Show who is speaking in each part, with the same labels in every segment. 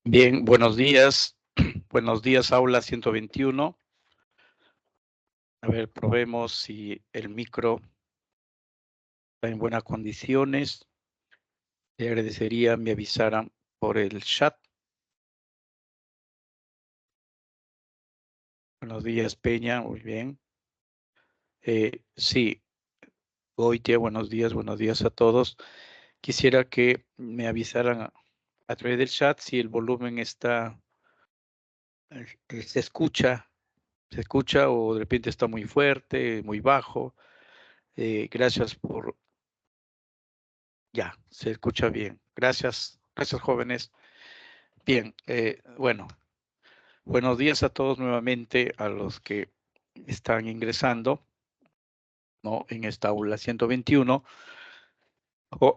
Speaker 1: Bien, buenos días. Buenos días, aula 121. A ver, probemos si el micro está en buenas condiciones. Le agradecería me avisaran por el chat. Buenos días, Peña. Muy bien. Sí, Goitia, buenos días a todos. Quisiera que me avisaran a través del chat si el volumen está, se escucha o de repente está muy fuerte, muy bajo. Gracias por. Ya, se escucha bien. Gracias jóvenes. Bien, bueno, buenos días a todos nuevamente, a los que están ingresando, ¿no? En esta aula 121.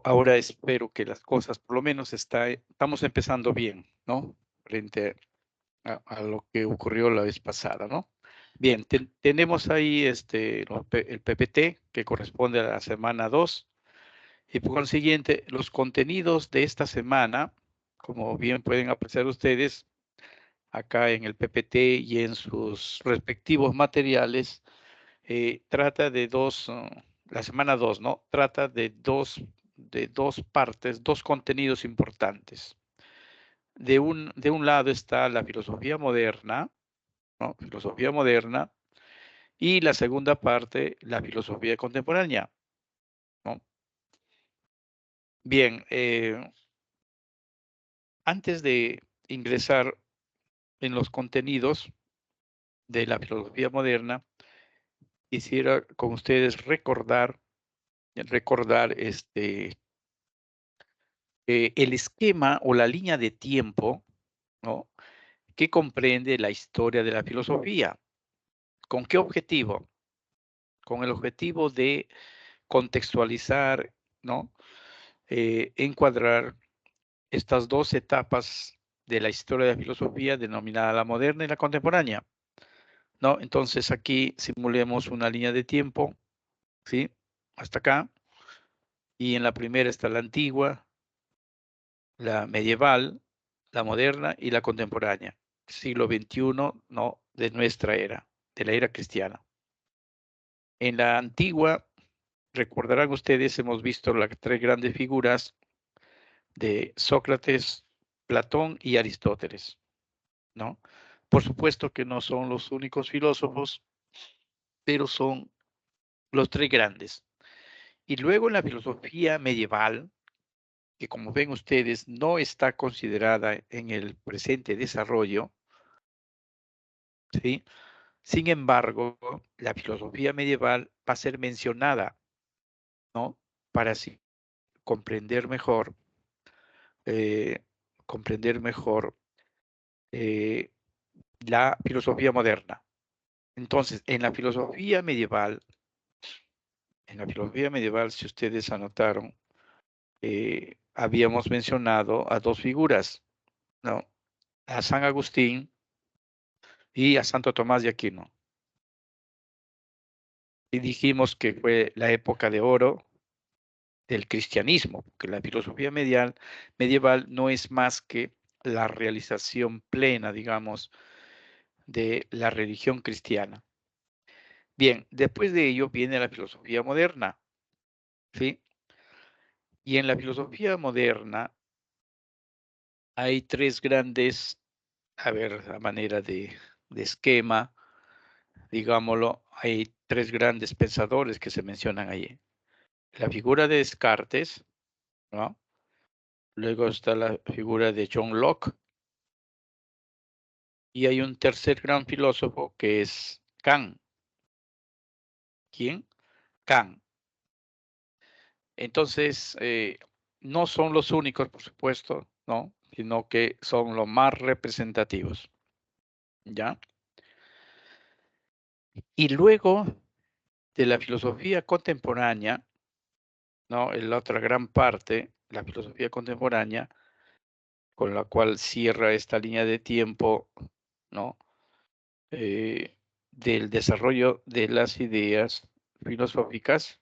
Speaker 1: Ahora espero que las cosas, por lo menos estamos empezando bien, ¿no? Frente a lo que ocurrió la vez pasada, ¿no? Bien, tenemos ahí el PPT que corresponde a la semana 2. Y por consiguiente, los contenidos de esta semana, como bien pueden apreciar ustedes, acá en el PPT y en sus respectivos materiales, trata de la semana 2, ¿no? Trata de dos partes, dos contenidos importantes. De un lado está la filosofía moderna, ¿no? Filosofía moderna, y la segunda parte, la filosofía contemporánea, ¿no? Bien, antes de ingresar en los contenidos de la filosofía moderna, quisiera con ustedes recordar el esquema o la línea de tiempo, ¿no? Que comprende la historia de la filosofía. ¿Con qué objetivo? Con el objetivo de contextualizar, ¿no? Encuadrar estas dos etapas de la historia de la filosofía denominada la moderna y la contemporánea, ¿no? Entonces aquí simulemos una línea de tiempo, ¿sí? Hasta acá. Y en la primera está la antigua, la medieval, la moderna y la contemporánea. Siglo XXI, no, de nuestra era, de la era cristiana. En la antigua, recordarán ustedes, hemos visto las tres grandes figuras de Sócrates, Platón y Aristóteles, ¿no? Por supuesto que no son los únicos filósofos, pero son los tres grandes. Y luego en la filosofía medieval, que como ven ustedes no está considerada en el presente desarrollo, ¿sí? Sin embargo, la filosofía medieval va a ser mencionada, ¿no? Para así comprender mejor, eh, comprender mejor eh, la filosofía moderna. Entonces, en la filosofía medieval, si ustedes anotaron, habíamos mencionado a dos figuras, ¿no? A San Agustín y a Santo Tomás de Aquino. Y dijimos que fue la época de oro del cristianismo, porque la filosofía medieval no es más que la realización plena, digamos, de la religión cristiana. Bien, después de ello viene la filosofía moderna, ¿sí? Y en la filosofía moderna hay tres grandes, a ver, a manera de esquema, digámoslo, hay tres grandes pensadores que se mencionan allí. La figura de Descartes, ¿no? Luego está la figura de John Locke, y hay un tercer gran filósofo que es Kant. ¿Quién? Kant. Entonces, no son los únicos, por supuesto, ¿no? Sino que son los más representativos, ¿ya? Y luego de la filosofía contemporánea, ¿no? En la otra gran parte, la filosofía contemporánea, con la cual cierra esta línea de tiempo, ¿no? Del desarrollo de las ideas filosóficas.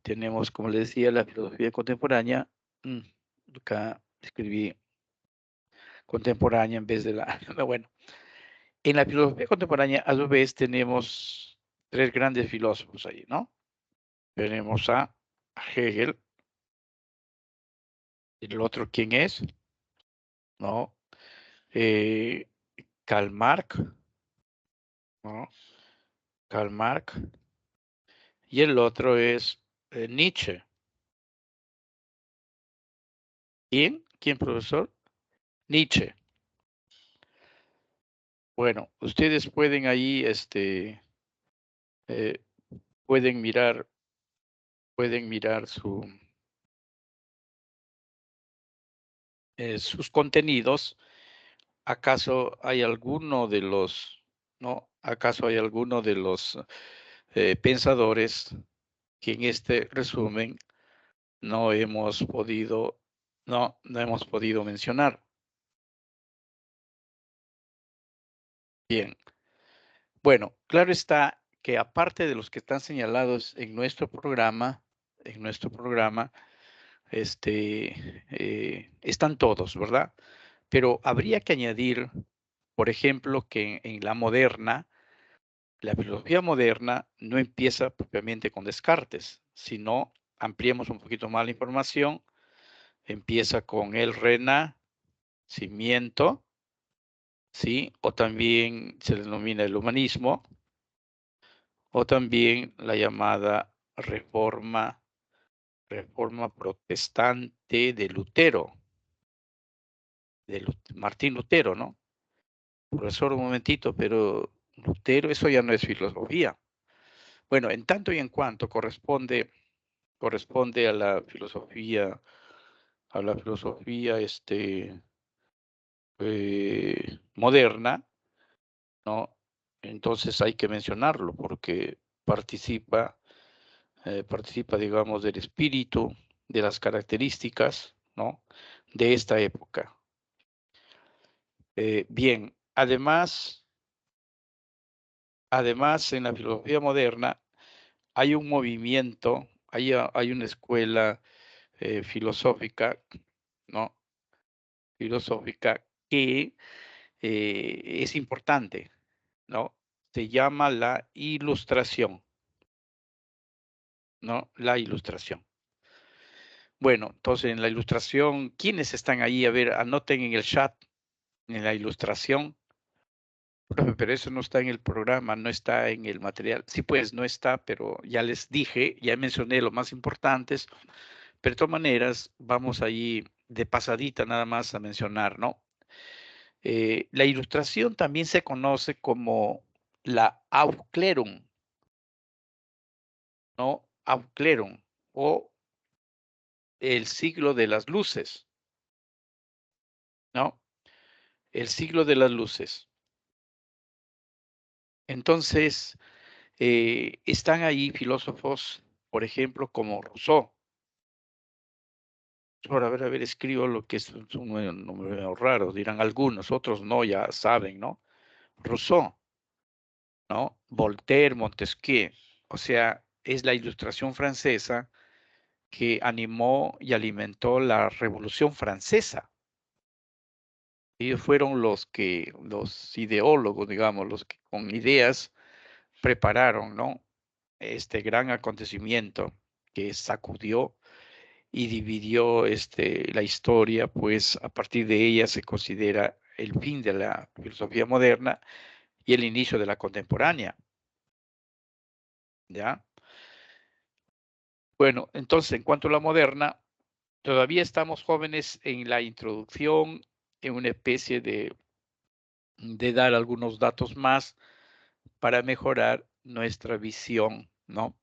Speaker 1: Tenemos, como les decía, la filosofía contemporánea. Acá escribí contemporánea en vez de la... Bueno, en la filosofía contemporánea, a su vez, tenemos tres grandes filósofos ahí, ¿no? Tenemos a Hegel, el otro, ¿quién es? ¿No? Eh, Karl Marx, ¿no? Karl Marx, y el otro es Nietzsche. ¿Quién? ¿Quién, profesor? Nietzsche. Bueno, ustedes pueden ahí, eh, pueden mirar sus contenidos. ¿Acaso hay alguno de los, no? ¿Acaso hay alguno de los pensadores que en este resumen no hemos podido, no hemos podido mencionar? Bien. Bueno, claro está que aparte de los que están señalados en nuestro programa, están todos, ¿verdad? Pero habría que añadir, por ejemplo, que en la moderna, la filosofía moderna no empieza propiamente con Descartes, sino ampliemos un poquito más la información, empieza con el Renacimiento, ¿sí? O también se denomina el humanismo, o también la llamada reforma protestante de Lutero, de Martín Lutero, ¿no? Profesor, un momentito, pero Lutero, eso ya no es filosofía. Bueno, en tanto y en cuanto corresponde a la filosofía moderna, ¿no? Entonces hay que mencionarlo porque participa, digamos, del espíritu, de las características, ¿no? De esta época. Bien, además, en la filosofía moderna hay un movimiento, hay una escuela filosófica, ¿no? Filosófica que es importante, ¿no? Se llama la ilustración, ¿no? La ilustración. Bueno, entonces en la ilustración, ¿quiénes están ahí? A ver, anoten en el chat, en la ilustración. Profe, pero eso no está en el programa, no está en el material. Sí, pues no está, pero ya les dije, ya mencioné los más importantes, pero de todas maneras vamos ahí de pasadita nada más a mencionar, ¿no? La ilustración también se conoce como la Aufklärung, ¿no? Aufklärung o el siglo de las luces, ¿no? El siglo de las luces. Entonces, están ahí filósofos, por ejemplo, como Rousseau. Ahora, a ver, escribo lo que es un número raro, dirán algunos, otros no, ya saben, ¿no? Rousseau, ¿no? Voltaire, Montesquieu, o sea, es la ilustración francesa que animó y alimentó la Revolución Francesa. Ellos fueron los ideólogos, digamos, los que con ideas prepararon, ¿no? Este gran acontecimiento que sacudió y dividió la historia, pues a partir de ella se considera el fin de la filosofía moderna y el inicio de la contemporánea, ¿ya? Bueno, entonces, en cuanto a la moderna, todavía estamos jóvenes en la introducción, en una especie de dar algunos datos más para mejorar nuestra visión, ¿no?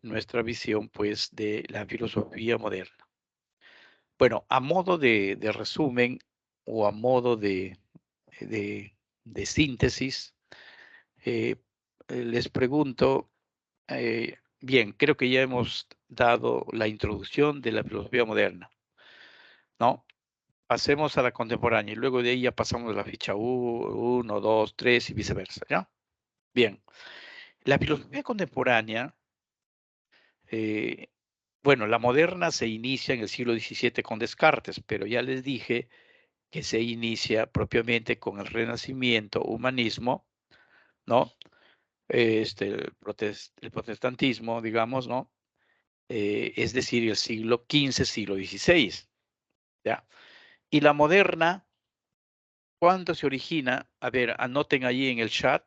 Speaker 1: Nuestra visión, pues, de la filosofía moderna. Bueno, a modo de resumen o a modo de, de síntesis, eh, les pregunto, bien, creo que ya hemos dado la introducción de la filosofía moderna, ¿no? Pasemos a la contemporánea y luego de ahí ya pasamos a la ficha 1, 2, 3 y viceversa, ¿ya? Bien, la filosofía contemporánea, eh, bueno, la moderna se inicia en el siglo XVII con Descartes, pero ya les dije que se inicia propiamente con el Renacimiento, humanismo, ¿no? El protestantismo, digamos, ¿no? Es decir, el siglo XV, siglo XVI, ¿ya? Y la moderna, ¿cuándo se origina? A ver, anoten allí en el chat.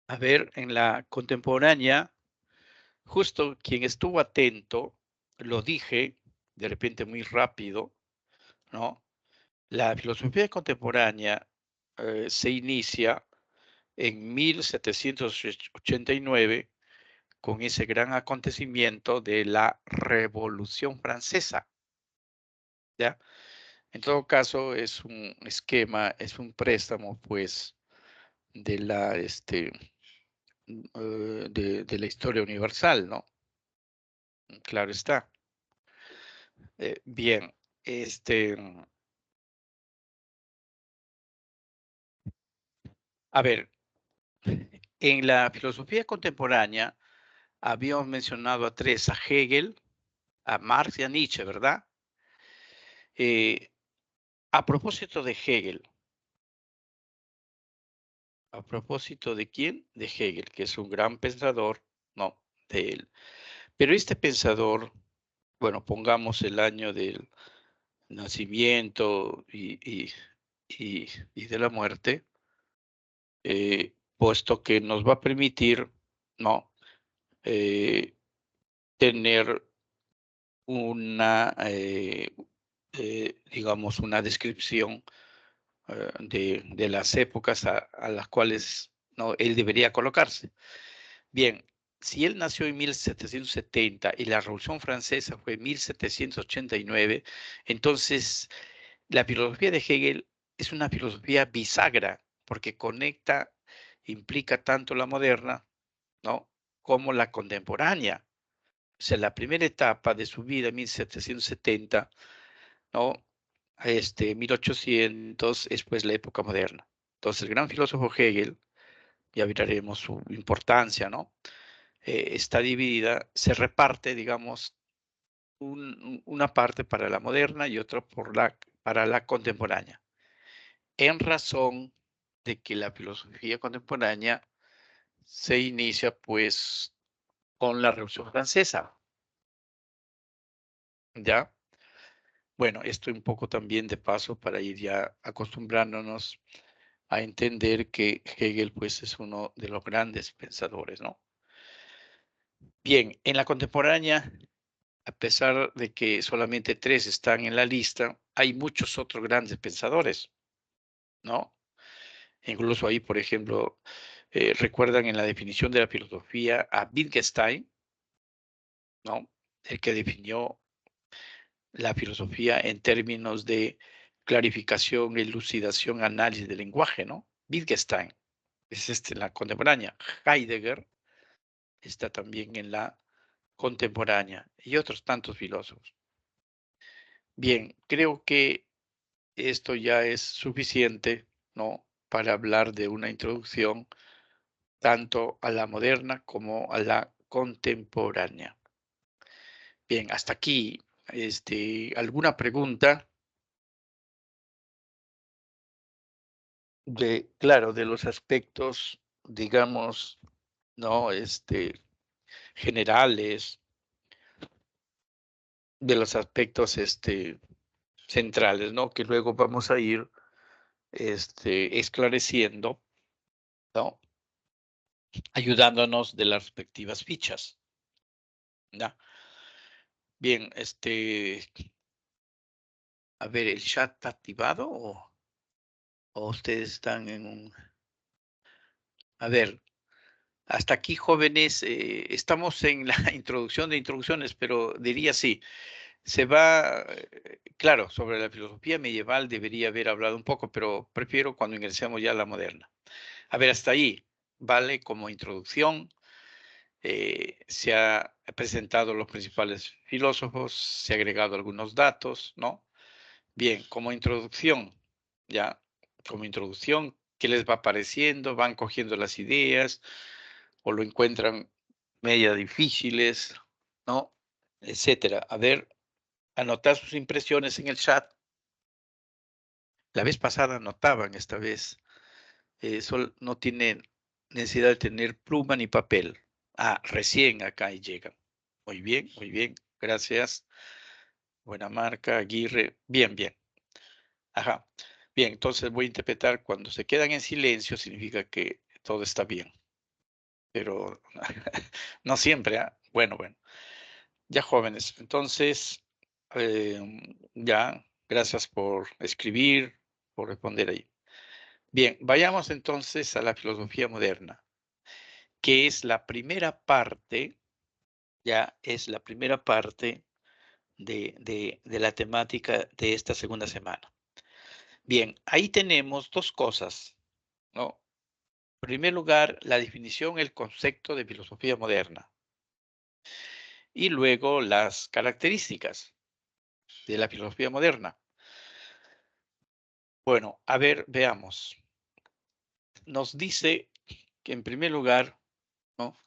Speaker 1: A ver, en la contemporánea, justo quien estuvo atento, lo dije de repente muy rápido, ¿no? La filosofía contemporánea se inicia en 1789 con ese gran acontecimiento de la Revolución Francesa, ¿ya? En todo caso, es un esquema, es un préstamo, pues, de la, de la historia universal, ¿no? Claro está. Bien, a ver, en la filosofía contemporánea habíamos mencionado a tres, a Hegel, a Marx y a Nietzsche, ¿verdad? Eh, a propósito de Hegel, ¿a propósito de quién? De Hegel, que es un gran pensador, no, de él. Pero este pensador, bueno, pongamos el año del nacimiento y de la muerte, puesto que nos va a permitir, ¿no? Eh, tener una, digamos, una descripción de las épocas a las cuales, ¿no?, él debería colocarse. Bien, si él nació en 1770 y la Revolución Francesa fue en 1789, entonces la filosofía de Hegel es una filosofía bisagra, porque conecta, implica tanto la moderna, ¿no?, como la contemporánea. O sea, la primera etapa de su vida, 1770, ¿no? 1800, es pues la época moderna. Entonces, el gran filósofo Hegel, ya veremos su importancia, ¿no? Está dividida, se reparte, digamos, una parte para la moderna y otra para la contemporánea, en razón de que la filosofía contemporánea se inicia, pues, con la Revolución Francesa, ¿ya? Bueno, esto un poco también de paso para ir ya acostumbrándonos a entender que Hegel, pues, es uno de los grandes pensadores, ¿no? Bien, en la contemporánea, a pesar de que solamente tres están en la lista, hay muchos otros grandes pensadores, ¿no? Incluso ahí, por ejemplo, recuerdan en la definición de la filosofía a Wittgenstein, ¿no? El que definió la filosofía en términos de clarificación, elucidación, análisis del lenguaje, ¿no? Wittgenstein es la contemporánea. Heidegger está también en la contemporánea y otros tantos filósofos. Bien, creo que esto ya es suficiente, ¿no?, para hablar de una introducción tanto a la moderna como a la contemporánea. Bien, hasta aquí, ¿alguna pregunta? Claro, de los aspectos, digamos, ¿no? Generales, de los aspectos, centrales, ¿no? Que luego vamos a ir, esclareciendo, ¿no? Ayudándonos de las respectivas fichas, ¿ya? Bien, a ver, ¿el chat está activado o ustedes están en un... A ver, hasta aquí, jóvenes, estamos en la introducción de introducciones, pero diría sí, se va, claro, sobre la filosofía medieval debería haber hablado un poco, pero prefiero cuando ingresemos ya a la moderna. A ver, hasta ahí, vale como introducción. Se ha presentado los principales filósofos, se ha agregado algunos datos, ¿no? Bien, como introducción, ya, como introducción, ¿qué les va pareciendo? ¿Van cogiendo las ideas o lo encuentran media difíciles, ¿no? Etcétera. A ver, anotar sus impresiones en el chat. La vez pasada anotaban, esta vez no tienen necesidad de tener pluma ni papel. Ah, recién acá llegan. Muy bien, gracias. Buena marca, Aguirre. Bien, bien. Ajá. Bien, entonces voy a interpretar cuando se quedan en silencio significa que todo está bien, pero no siempre, ¿ah? Bueno, bueno. Ya jóvenes, entonces, ya, gracias por escribir, por responder ahí. Bien, vayamos entonces a la filosofía moderna, que es la primera parte, ya es la primera parte de la temática de esta segunda semana. Bien, ahí tenemos dos cosas, ¿no? En primer lugar, la definición, el concepto de filosofía moderna. Y luego las características de la filosofía moderna. Bueno, a ver, veamos. Nos dice que en primer lugar, ¿no?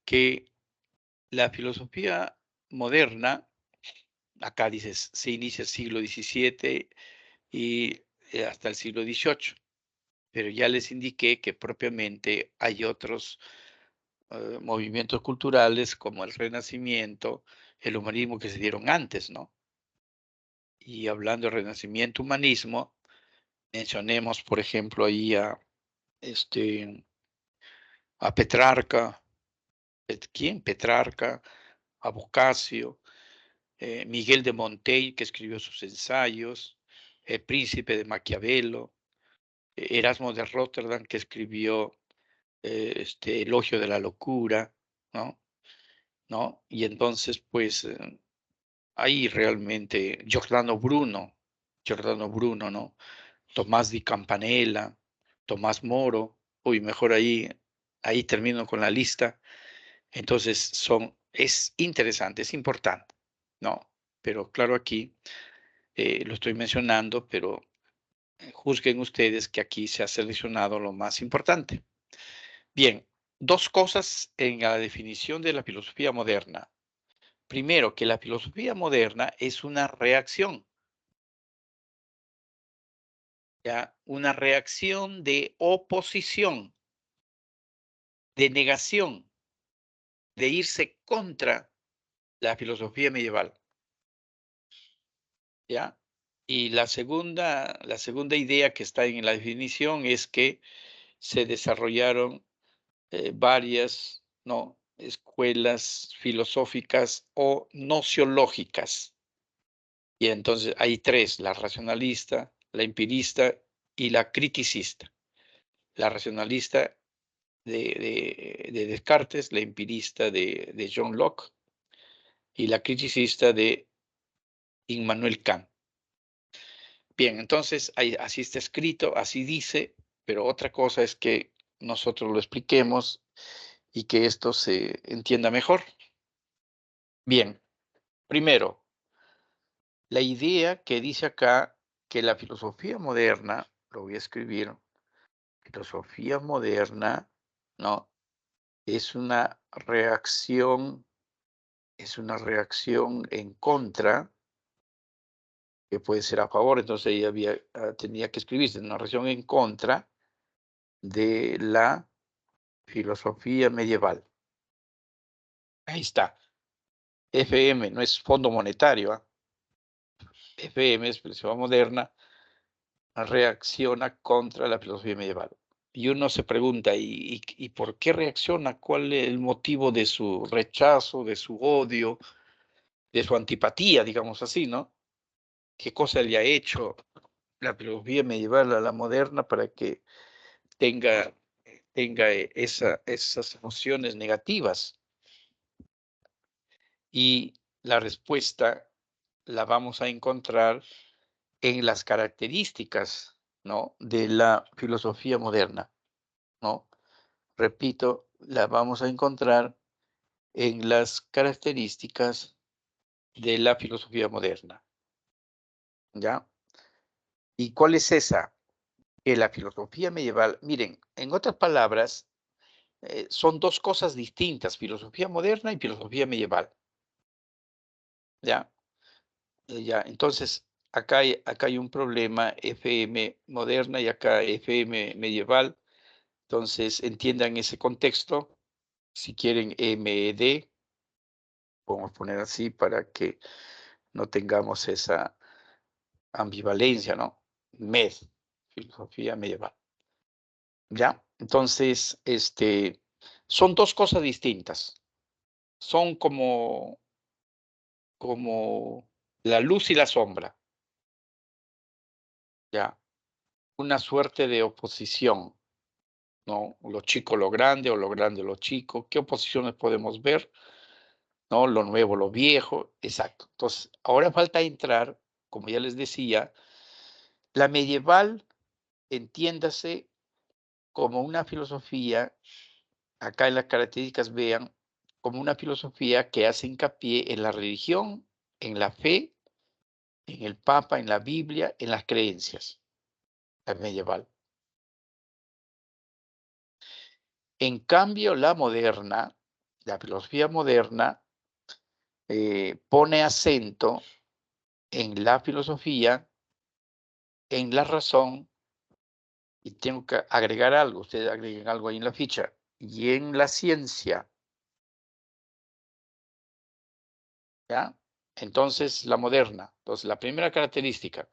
Speaker 1: Que la filosofía moderna, acá dices, se inicia el siglo XVII y hasta el siglo XVIII, pero ya les indiqué que propiamente hay otros movimientos culturales como el Renacimiento, el humanismo que se dieron antes, ¿no? Y hablando de Renacimiento, humanismo, mencionemos, por ejemplo, ahí a Petrarca, ¿quién? Petrarca, a Boccaccio, Miguel de Montaigne, que escribió sus ensayos, el Príncipe de Maquiavelo, Erasmo de Rotterdam, que escribió Elogio de la Locura, ¿no? ¿No? Y entonces, pues, ahí realmente Giordano Bruno, ¿no? Tomás di Campanella, Tomás Moro, uy, mejor ahí termino con la lista. Entonces, es interesante, es importante, ¿no? Pero claro, aquí lo estoy mencionando, pero juzguen ustedes que aquí se ha seleccionado lo más importante. Bien, dos cosas en la definición de la filosofía moderna. Primero, que la filosofía moderna es una reacción, ¿ya? Una reacción de oposición, de negación, de irse contra la filosofía medieval, ¿ya? Y la segunda idea que está en la definición es que se desarrollaron varias, ¿no? Escuelas filosóficas o nociológicas. Y entonces hay tres: la racionalista, la empirista y la criticista. La racionalista de Descartes, la empirista de John Locke y la criticista de Immanuel Kant. Bien, entonces así está escrito, así dice, pero otra cosa es que nosotros lo expliquemos y que esto se entienda mejor. Bien, primero, la idea que dice acá que la filosofía moderna, lo voy a escribir, filosofía moderna, ¿no? Es una reacción, en contra, que puede ser a favor, entonces ella tenía que escribirse una reacción en contra de la filosofía medieval. Ahí está. FM no es Fondo Monetario, ¿ah? FM es filosofía moderna, reacciona contra la filosofía medieval. Y uno se pregunta, ¿y por qué reacciona? ¿Cuál es el motivo de su rechazo, de su odio, de su antipatía, digamos así, ¿no? ¿Qué cosa le ha hecho la filosofía medieval a la moderna para que tenga, esas emociones negativas? Y la respuesta la vamos a encontrar en las características, ¿no? De la filosofía moderna, ¿no? Repito, la vamos a encontrar en las características de la filosofía moderna, ¿ya? ¿Y cuál es esa? Que la filosofía medieval, miren, en otras palabras, son dos cosas distintas, filosofía moderna y filosofía medieval, ¿ya? Ya, entonces, acá hay un problema, FM moderna y acá FM medieval, entonces entiendan ese contexto, si quieren MED, podemos poner así para que no tengamos esa ambivalencia, ¿no? MED, filosofía medieval. ¿Ya? Entonces, son dos cosas distintas. Son como la luz y la sombra, ¿ya? Una suerte de oposición, ¿no? Lo chico, lo grande, o lo grande, lo chico. ¿Qué oposiciones podemos ver? ¿No? Lo nuevo, lo viejo, exacto. Entonces, ahora falta entrar, como ya les decía, la medieval, entiéndase como una filosofía, acá en las características vean, como una filosofía que hace hincapié en la religión, en la fe, en el Papa, en la Biblia, en las creencias, la medieval. En cambio, la moderna, la filosofía moderna, pone acento en la filosofía, en la razón, y tengo que agregar algo, ustedes agreguen algo ahí en la ficha, y en la ciencia, ¿ya? Entonces, la moderna. Entonces, la primera característica,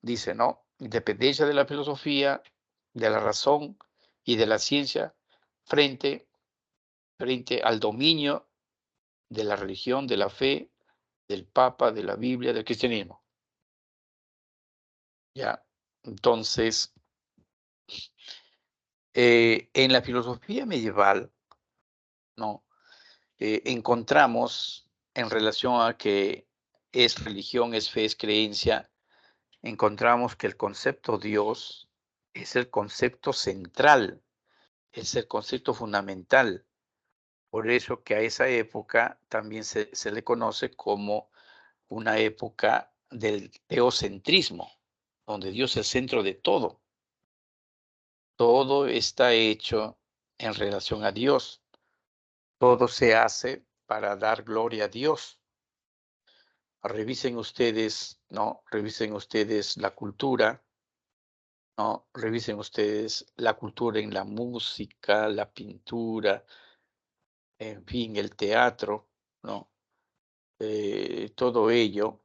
Speaker 1: dice, ¿no? Independencia de la filosofía, de la razón y de la ciencia frente, frente al dominio de la religión, de la fe, del Papa, de la Biblia, del cristianismo. ¿Ya? Entonces, en la filosofía medieval, ¿no? Encontramos en relación a que es religión, es fe, es creencia, encontramos que el concepto Dios es el concepto central, es el concepto fundamental. Por eso que a esa época también se le conoce como una época del teocentrismo, donde Dios es el centro de todo. Todo está hecho en relación a Dios. Todo se hace para dar gloria a Dios. Revisen ustedes, ¿no? Revisen ustedes la cultura, ¿no? Revisen ustedes la cultura en la música, la pintura, en fin, el teatro, ¿no? Todo ello,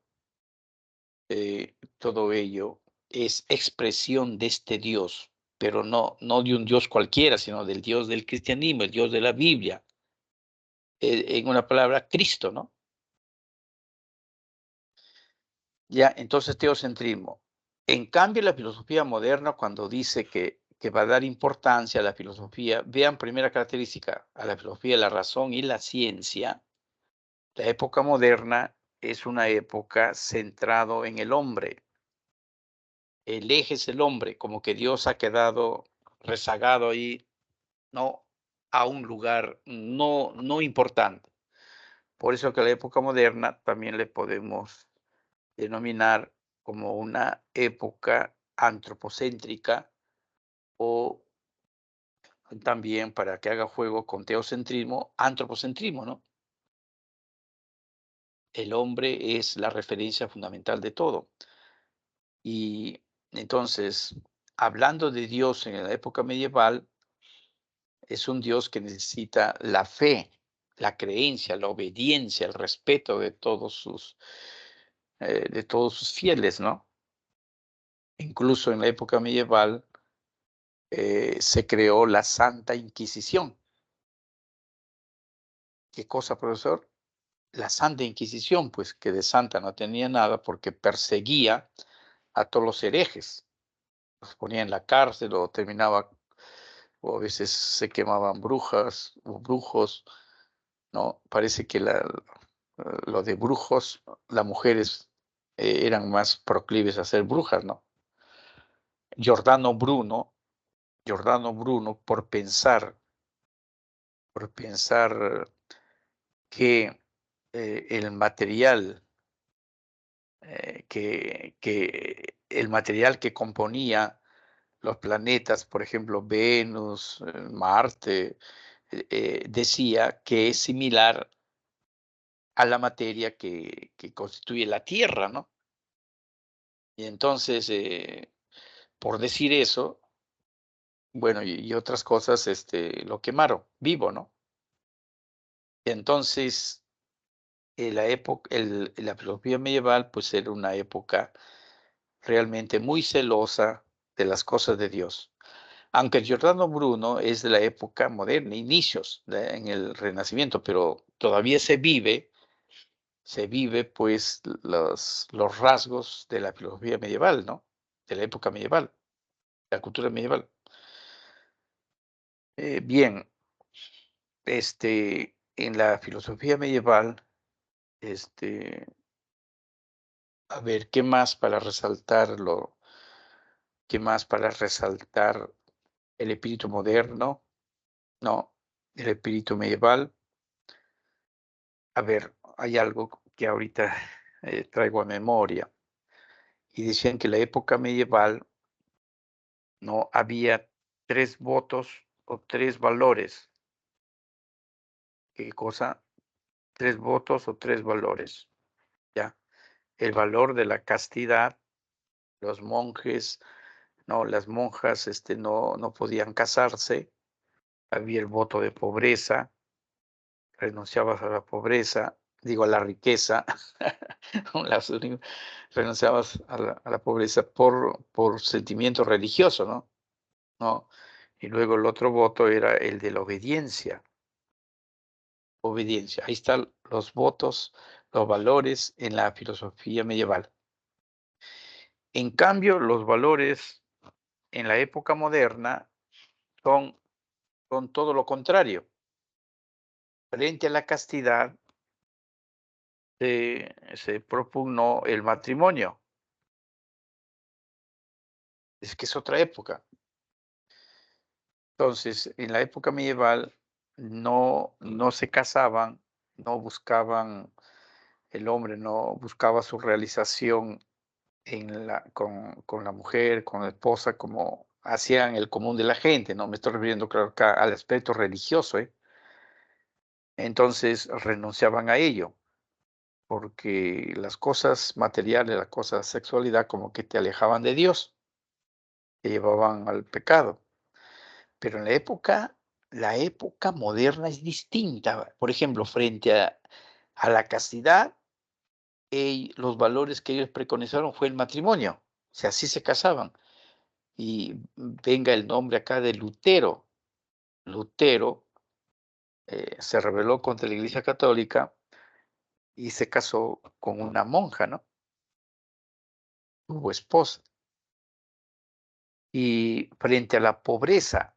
Speaker 1: todo ello es expresión de este Dios, pero no de un Dios cualquiera, sino del Dios del cristianismo, el Dios de la Biblia, en una palabra, Cristo, ¿no? Ya, entonces teocentrismo. En cambio, la filosofía moderna, cuando dice que va a dar importancia a la filosofía, vean primera característica, a la filosofía, la razón y la ciencia, la época moderna es una época centrado en el hombre. El eje es el hombre, como que Dios ha quedado rezagado ahí, ¿no? A un lugar no importante. Por eso que la época moderna también le podemos denominar como una época antropocéntrica o también, para que haga juego con teocentrismo, antropocentrismo, ¿no? El hombre es la referencia fundamental de todo. Y entonces, hablando de Dios en la época medieval, es un Dios que necesita la fe, la creencia, la obediencia, el respeto de todos sus fieles, ¿no? Incluso en la época medieval se creó la Santa Inquisición. ¿Qué cosa, profesor? La Santa Inquisición, pues que de santa no tenía nada porque perseguía a todos los herejes. Los ponía en la cárcel o terminaba, o a veces se quemaban brujas o brujos, ¿no? Parece que lo de brujos, las mujeres eran más proclives a ser brujas, ¿no? Giordano Bruno, Giordano Bruno, por pensar que el material el material que componía los planetas, por ejemplo, Venus, Marte, decía que es similar a la materia que constituye la Tierra, ¿no? Y entonces, por decir eso, bueno, y otras cosas, lo quemaron vivo, ¿no? Entonces, la época, la filosofía medieval, pues era una época realmente muy celosa de las cosas de Dios. Aunque Giordano Bruno es de la época moderna, inicios en el Renacimiento, pero todavía se vive pues los rasgos de la filosofía medieval, ¿no? De la época medieval, la cultura medieval. Bien, en la filosofía medieval, este, a ver, ¿qué más para resaltarlo? ¿Qué más para resaltar el espíritu moderno? No, el espíritu medieval. A ver, hay algo que ahorita traigo a memoria. Y decían que en la época medieval no había tres votos o tres valores. ¿Qué cosa? Tres votos o tres valores. ¿Ya? El valor de la castidad, los monjes, no, las monjas no podían casarse, había el voto de pobreza, renunciabas a la pobreza, digo a la riqueza, las renunciabas a la pobreza por sentimiento religioso, ¿no? ¿No? Y luego el otro voto era el de la obediencia. Obediencia. Ahí están los votos, los valores en la filosofía medieval. En cambio, los valores en la época moderna son, son todo lo contrario. Frente a la castidad se propugnó el matrimonio. Es que es otra época. Entonces, en la época medieval no se casaban, no buscaban, el hombre no buscaba su realización con la mujer, con la esposa, como hacían el común de la gente, ¿no? Me estoy refiriendo, claro, acá al aspecto religioso, ¿eh? Entonces renunciaban a ello, porque las cosas materiales, la cosa sexualidad, como que te alejaban de Dios, te llevaban al pecado. Pero en la época moderna es distinta. Por ejemplo, frente a la castidad, los valores que ellos preconizaron fue el matrimonio. O sea, así se casaban. Y venga el nombre acá de Lutero. Lutero se rebeló contra la Iglesia Católica y se casó con una monja, ¿no? Tuvo esposa. Y frente a la pobreza,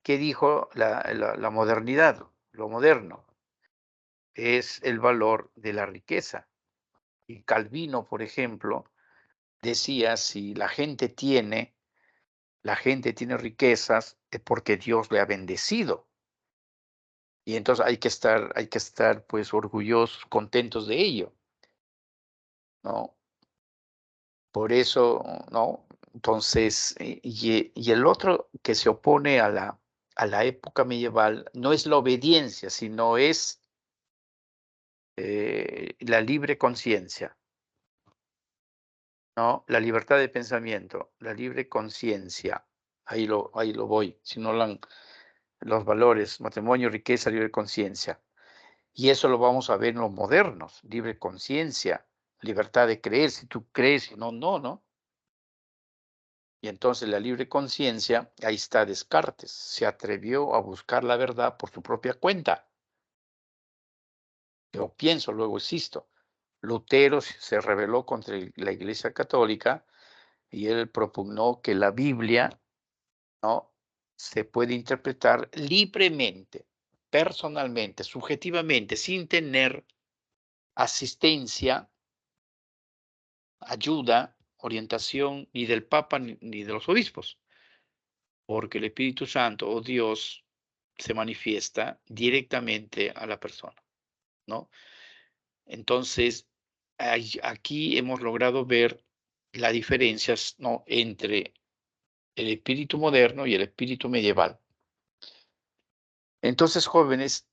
Speaker 1: ¿qué dijo la modernidad? Lo moderno es el valor de la riqueza. Y Calvino, por ejemplo, decía, si la gente tiene riquezas, es porque Dios le ha bendecido. Y entonces hay que estar pues orgullosos, contentos de ello, ¿no? Por eso, ¿no? Entonces, y el otro que se opone a la época medieval no es la obediencia, sino es la libre conciencia, ¿no? La libertad de pensamiento, la libre conciencia. Ahí lo voy, si no los valores, matrimonio, riqueza, libre conciencia. Y eso lo vamos a ver en los modernos, libre conciencia, libertad de creer, si tú crees, si no, no, ¿no? Y entonces la libre conciencia, ahí está Descartes, se atrevió a buscar la verdad por su propia cuenta. Yo pienso, luego existo. Lutero se rebeló contra la Iglesia Católica y él propugnó que la Biblia, ¿no?, se puede interpretar libremente, personalmente, subjetivamente, sin tener asistencia, ayuda, orientación ni del Papa ni de los obispos, porque el Espíritu Santo o Dios se manifiesta directamente a la persona. ¿no? Entonces, aquí hemos logrado ver las diferencias, ¿no?, entre el espíritu moderno y el espíritu medieval. Entonces, jóvenes,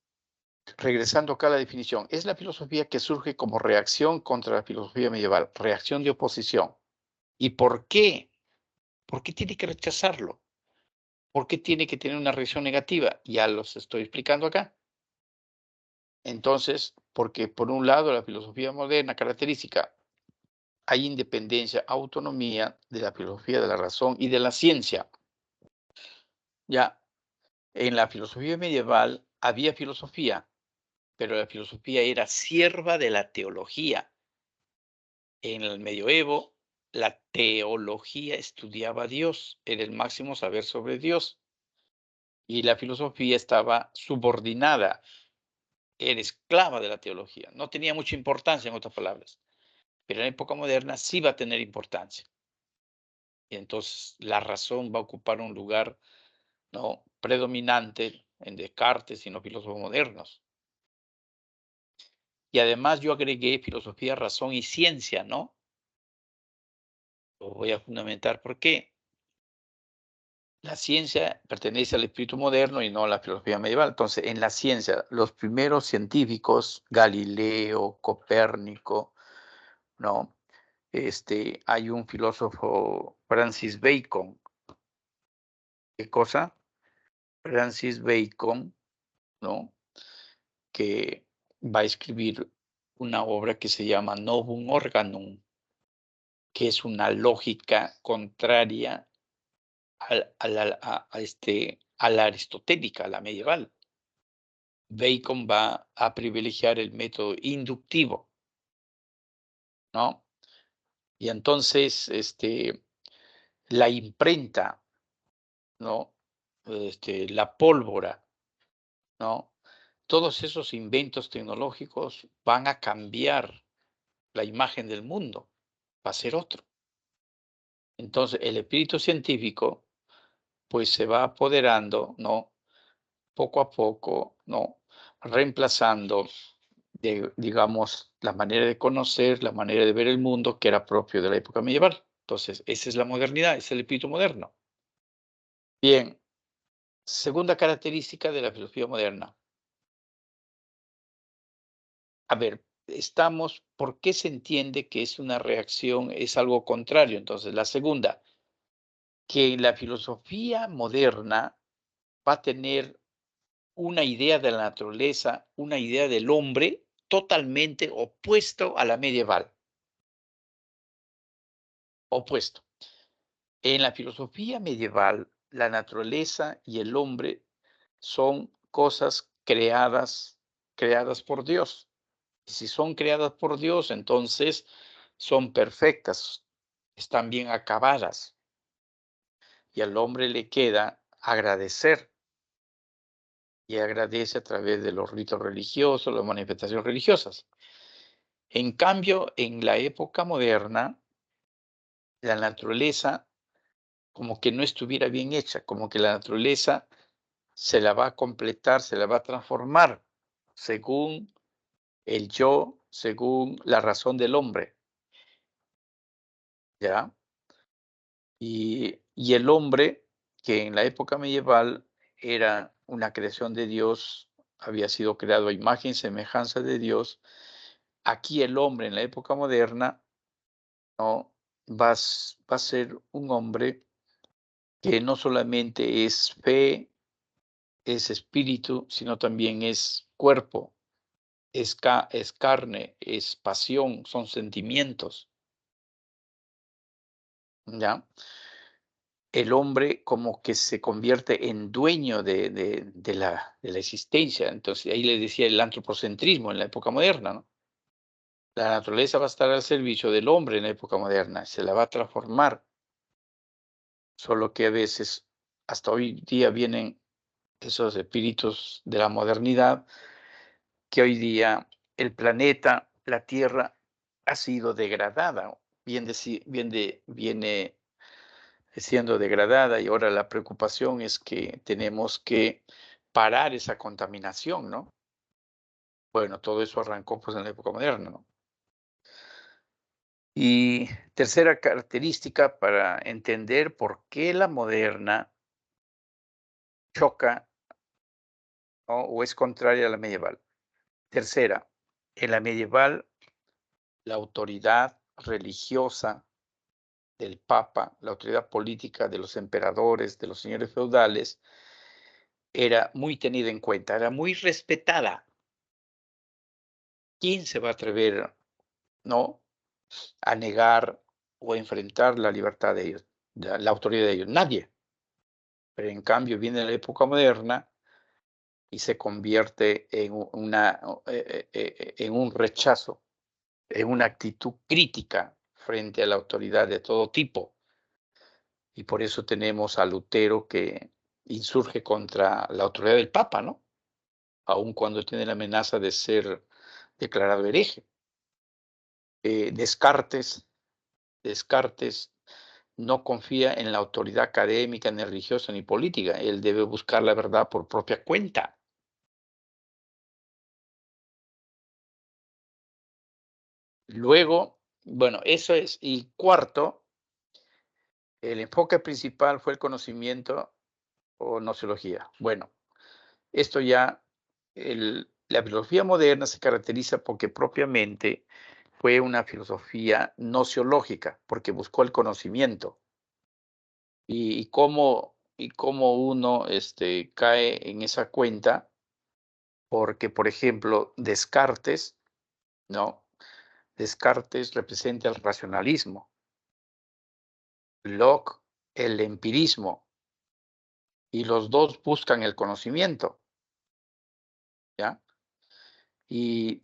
Speaker 1: regresando acá a la definición, es la filosofía que surge como reacción contra la filosofía medieval, reacción de oposición. ¿Y por qué? ¿Por qué tiene que rechazarlo? ¿Por qué tiene que tener una reacción negativa? Ya los estoy explicando acá. Entonces, porque por un lado la filosofía moderna característica, hay independencia, autonomía de la filosofía de la razón y de la ciencia. Ya, en la filosofía medieval había filosofía, pero la filosofía era sierva de la teología. En el medioevo, la teología estudiaba a Dios, era el máximo saber sobre Dios, y la filosofía estaba subordinada, era esclava de la teología. No tenía mucha importancia, en otras palabras, pero en la época moderna sí va a tener importancia. Y entonces la razón va a ocupar un lugar, ¿no?, predominante en Descartes y en los filósofos modernos. Y además yo agregué filosofía, razón y ciencia, ¿no? Lo voy a fundamentar por qué. La ciencia pertenece al espíritu moderno y no a la filosofía medieval. Entonces, en la ciencia, los primeros científicos, Galileo, Copérnico, ¿no? Hay un filósofo, Francis Bacon. ¿Qué cosa? Francis Bacon, ¿no?, que va a escribir una obra que se llama Novum Organum, que es una lógica contraria a la aristotélica, a la medieval. Bacon va a privilegiar el método inductivo, ¿no? Y entonces, la imprenta, ¿no? La pólvora, ¿no? Todos esos inventos tecnológicos van a cambiar la imagen del mundo, va a ser otro. Entonces, el espíritu científico, pues se va apoderando, ¿no?, poco a poco, ¿no?, reemplazando, digamos, la manera de conocer, la manera de ver el mundo que era propio de la época medieval. Entonces, esa es la modernidad, es el espíritu moderno. Bien, segunda característica de la filosofía moderna. A ver, ¿por qué se entiende que es una reacción, es algo contrario? Entonces, la segunda, que la filosofía moderna va a tener una idea de la naturaleza, una idea del hombre totalmente opuesto a la medieval, opuesto. En la filosofía medieval, la naturaleza y el hombre son cosas creadas por Dios. Si son creadas por Dios, entonces son perfectas, están bien acabadas, y al hombre le queda agradecer, y agradece a través de los ritos religiosos, las manifestaciones religiosas. En cambio, en la época moderna, la naturaleza como que no estuviera bien hecha, como que la naturaleza se la va a completar, se la va a transformar según el yo, según la razón del hombre, ¿ya? Y el hombre, que en la época medieval era una creación de Dios, había sido creado a imagen y semejanza de Dios, aquí el hombre en la época moderna, ¿no?, va a ser un hombre que no solamente es fe, es espíritu, sino también es cuerpo, es carne, es pasión, son sentimientos, ¿ya? El hombre como que se convierte en dueño de la existencia. Entonces, ahí le decía el antropocentrismo en la época moderna, ¿no? La naturaleza va a estar al servicio del hombre en la época moderna, se la va a transformar, solo que a veces, hasta hoy día vienen esos espíritus de la modernidad, que hoy día el planeta, la Tierra, ha sido degradada, viene siendo degradada, y ahora la preocupación es que tenemos que parar esa contaminación, ¿no? Bueno, todo eso arrancó pues en la época moderna, ¿no? Y tercera característica para entender por qué la moderna choca, ¿no? O es contraria a la medieval. Tercera, en la medieval la autoridad religiosa del Papa, la autoridad política de los emperadores, de los señores feudales, era muy tenida en cuenta, era muy respetada. ¿Quién se va a atrever, no, a negar o a enfrentar la libertad de ellos, la autoridad de ellos? Nadie. Pero en cambio viene la época moderna y se convierte en en un rechazo, en una actitud crítica frente a la autoridad de todo tipo. Y por eso tenemos a Lutero que insurge contra la autoridad del Papa, ¿no? Aun cuando tiene la amenaza de ser declarado hereje. Descartes no confía en la autoridad académica, ni religiosa, ni política. Él debe buscar la verdad por propia cuenta. Luego, bueno, eso es. Y cuarto, el enfoque principal fue el conocimiento o nociología. Bueno, esto ya, la filosofía moderna se caracteriza porque propiamente fue una filosofía nociológica, porque buscó el conocimiento. Y cómo uno cae en esa cuenta, porque, por ejemplo, Descartes, ¿no? Descartes representa el racionalismo, Locke el empirismo, y los dos buscan el conocimiento, ¿ya? Y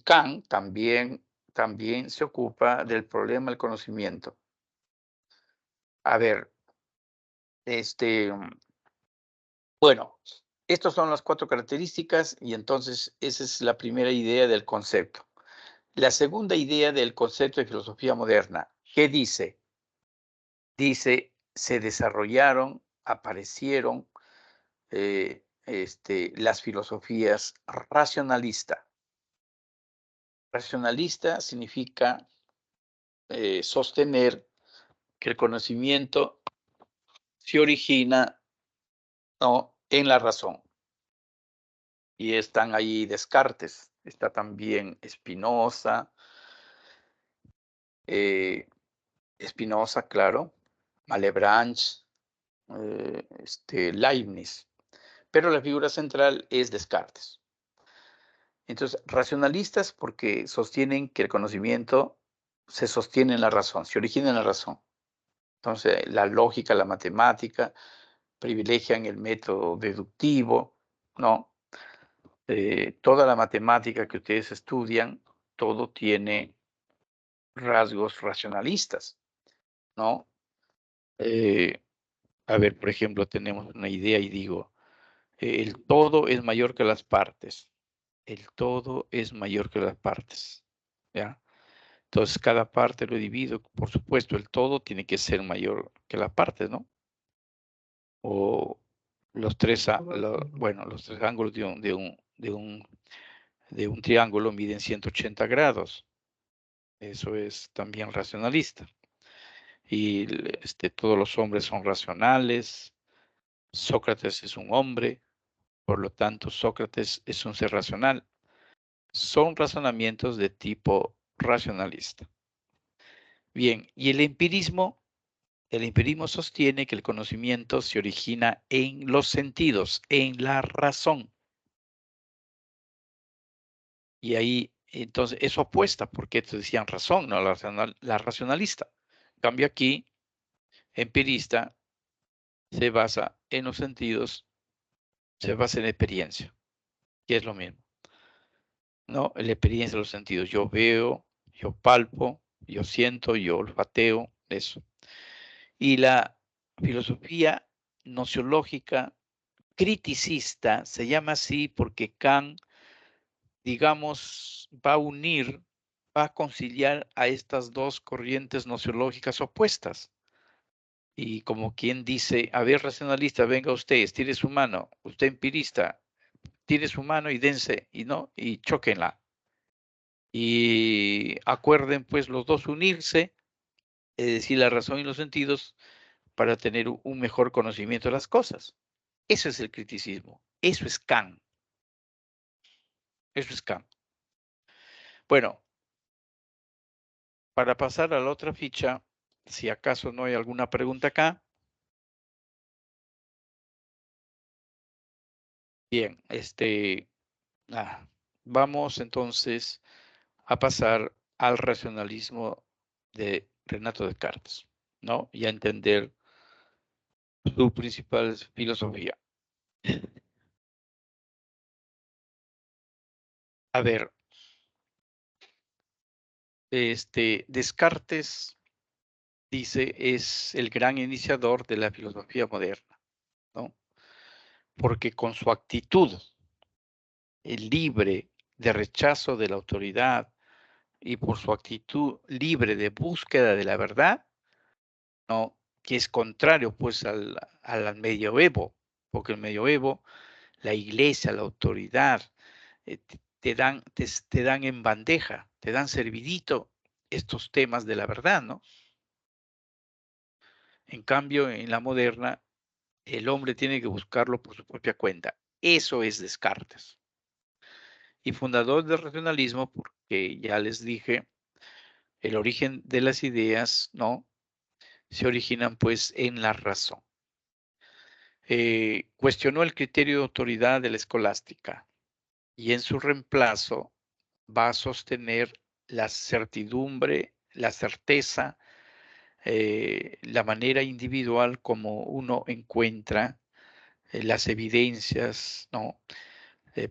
Speaker 1: Kant también se ocupa del problema del conocimiento. A ver, bueno, estas son las 4 características y entonces esa es la primera idea del concepto. La segunda idea del concepto de filosofía moderna, ¿qué dice? Dice, se desarrollaron, aparecieron las filosofías racionalistas. Racionalista significa sostener que el conocimiento se origina, ¿no?, en la razón. Y están ahí Descartes, está también eh, Spinoza, claro, Malebranche, Leibniz, pero la figura central es Descartes. Entonces, racionalistas porque sostienen que el conocimiento se sostiene en la razón, se origina en la razón. Entonces, la lógica, la matemática privilegian el método deductivo, ¿no? Toda la matemática que ustedes estudian, todo tiene rasgos racionalistas, ¿no? Eh, a ver, por ejemplo, tenemos una idea y digo, el todo es mayor que las partes. El todo es mayor que las partes, ¿ya? Entonces, cada parte lo divido, por supuesto, el todo tiene que ser mayor que la parte, ¿no? O los tres, bueno, los tres ángulos de un triángulo miden 180 grados. Eso es también racionalista. Y todos los hombres son racionales. Sócrates es un hombre, por lo tanto, Sócrates es un ser racional. Son razonamientos de tipo racionalista. Bien, y el empirismo sostiene que el conocimiento se origina en los sentidos, en la razón. Y ahí, entonces, eso apuesta, porque te decían razón, no la racionalista. En cambio aquí, empirista se basa en los sentidos, se basa en la experiencia, que es lo mismo, ¿no? La experiencia de los sentidos. Yo veo, yo palpo, yo siento, yo olfateo, eso. Y la filosofía nociológica criticista se llama así porque Kant, digamos, va a conciliar a estas dos corrientes nociológicas opuestas. Y como quien dice, a ver, racionalista, venga usted, estire su mano, usted empirista, tire su mano y dense, y chóquenla. Y acuerden, pues, los dos unirse, es decir, la razón y los sentidos, para tener un mejor conocimiento de las cosas. Eso es el criticismo. Eso es Kant. Eso es Kant. Bueno, para pasar a la otra ficha, si acaso no hay alguna pregunta acá. Bien, vamos entonces a pasar al racionalismo de Renato Descartes, ¿no? Y a entender su principal filosofía. A ver, Descartes, dice, es el gran iniciador de la filosofía moderna, ¿no? Porque con su actitud libre de rechazo de la autoridad y por su actitud libre de búsqueda de la verdad, ¿no? Que es contrario pues al medioevo, porque el medioevo, la iglesia, la autoridad, te dan en bandeja, te dan servidito estos temas de la verdad, ¿no? En cambio, en la moderna, el hombre tiene que buscarlo por su propia cuenta. Eso es Descartes. Y fundador del racionalismo, porque ya les dije, el origen de las ideas, ¿no? Se originan pues en la razón. Cuestionó el criterio de autoridad de la escolástica y en su reemplazo va a sostener la certidumbre, la certeza, la manera individual como uno encuentra las evidencias, ¿no?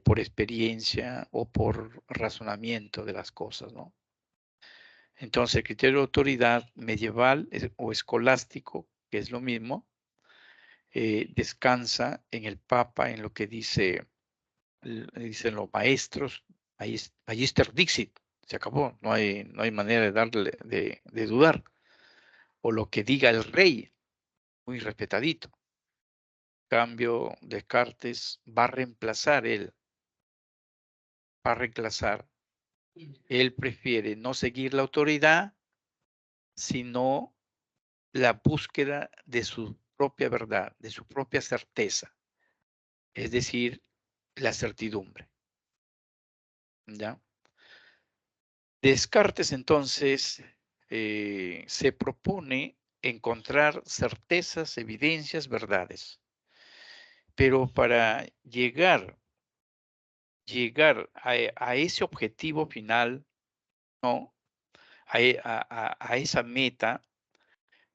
Speaker 1: Por experiencia o por razonamiento de las cosas, ¿no? Entonces, el criterio de autoridad medieval o escolástico, que es lo mismo, descansa en el Papa, en lo que dicen los maestros, Magister Dixit, se acabó, no hay manera de darle, de dudar, o lo que diga el rey, muy respetadito. En cambio, Descartes va a reemplazar él prefiere no seguir la autoridad, sino la búsqueda de su propia verdad, de su propia certeza, es decir, la certidumbre, ¿ya? Descartes entonces se propone encontrar certezas, evidencias, verdades, pero para llegar a ese objetivo final, ¿no? A esa meta,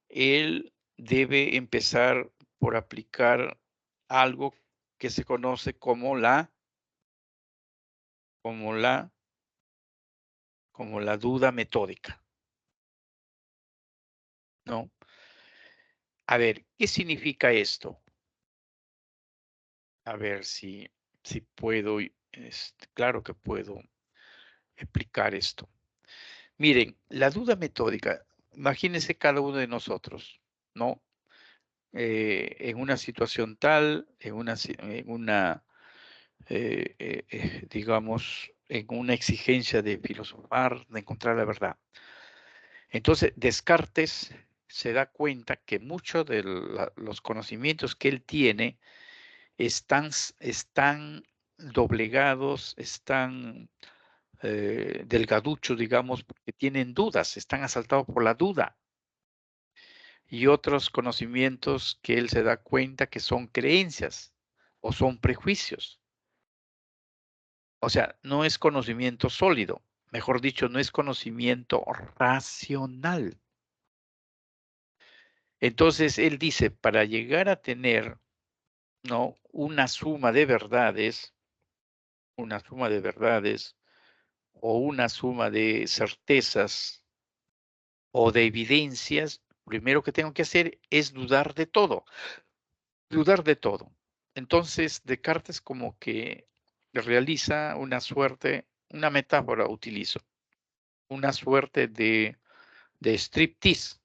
Speaker 1: él debe empezar por aplicar algo que se conoce como la, como la duda metódica, ¿no? A ver, ¿qué significa esto? A ver si puedo, claro que puedo explicar esto. Miren, la duda metódica, imagínense cada uno de nosotros, ¿no? En una situación tal, digamos, en una exigencia de filosofar, de encontrar la verdad. Entonces, Descartes se da cuenta que muchos de los conocimientos que él tiene están doblegados, están delgaduchos, digamos, porque tienen dudas, están asaltados por la duda. Y otros conocimientos que él se da cuenta que son creencias o son prejuicios. O sea, no es conocimiento sólido, mejor dicho, no es conocimiento racional. Entonces, él dice, para llegar a tener, ¿no? Una suma de verdades o una suma de certezas o de evidencias, primero que tengo que hacer es dudar de todo, dudar de todo. Entonces, Descartes como que realiza una metáfora utilizo, una suerte de striptease.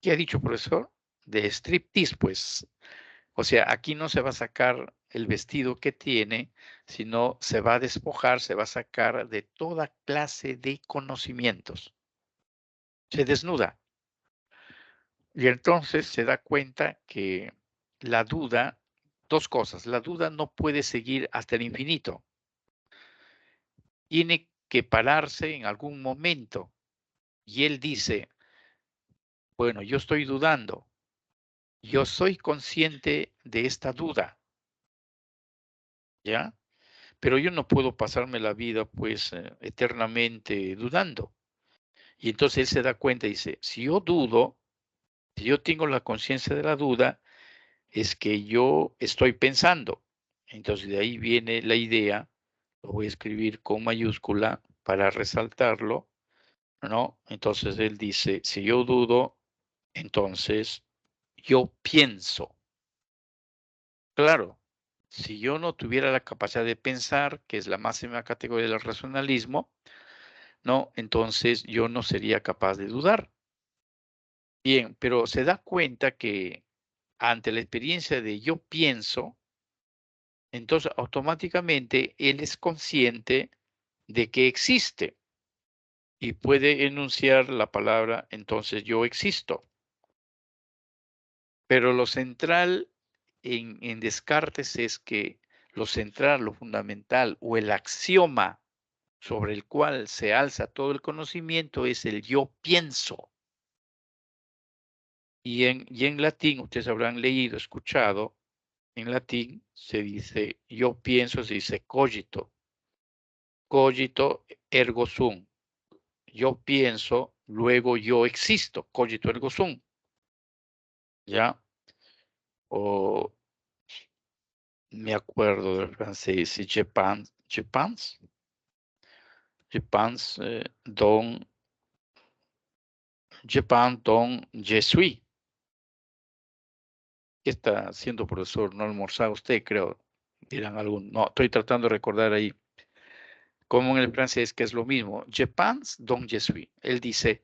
Speaker 1: ¿Qué ha dicho, profesor? De striptease, pues. O sea, aquí no se va a sacar el vestido que tiene, sino se va a despojar, se va a sacar de toda clase de conocimientos. Se desnuda. Y entonces se da cuenta que la duda, dos cosas, la duda no puede seguir hasta el infinito. Tiene que pararse en algún momento. Y él dice, bueno, yo estoy dudando. Yo soy consciente de esta duda, ¿ya? Pero yo no puedo pasarme la vida, pues, eternamente dudando. Y entonces él se da cuenta y dice, si yo dudo, si yo tengo la conciencia de la duda, es que yo estoy pensando. Entonces de ahí viene la idea, lo voy a escribir con mayúscula para resaltarlo, ¿no? Entonces él dice, si yo dudo, entonces yo pienso. Claro, si yo no tuviera la capacidad de pensar, que es la máxima categoría del racionalismo, ¿no? Entonces yo no sería capaz de dudar. Bien, pero se da cuenta que ante la experiencia de yo pienso, entonces automáticamente él es consciente de que existe y puede enunciar la palabra, entonces yo existo. Pero lo central en Descartes es que lo central, lo fundamental o el axioma sobre el cual se alza todo el conocimiento es el yo pienso. Y en latín, ustedes habrán leído, escuchado, en latín se dice yo pienso, se dice cogito. Cogito ergo sum. Yo pienso, luego yo existo. Cogito ergo sum. ¿Ya? O me acuerdo del francés, je pense, donc je suis. ¿Qué está haciendo, profesor? No almorzaba usted, creo. Dirán algún. No, estoy tratando de recordar ahí. Como en el francés, que es lo mismo. Je pense, donc je suis. Él dice,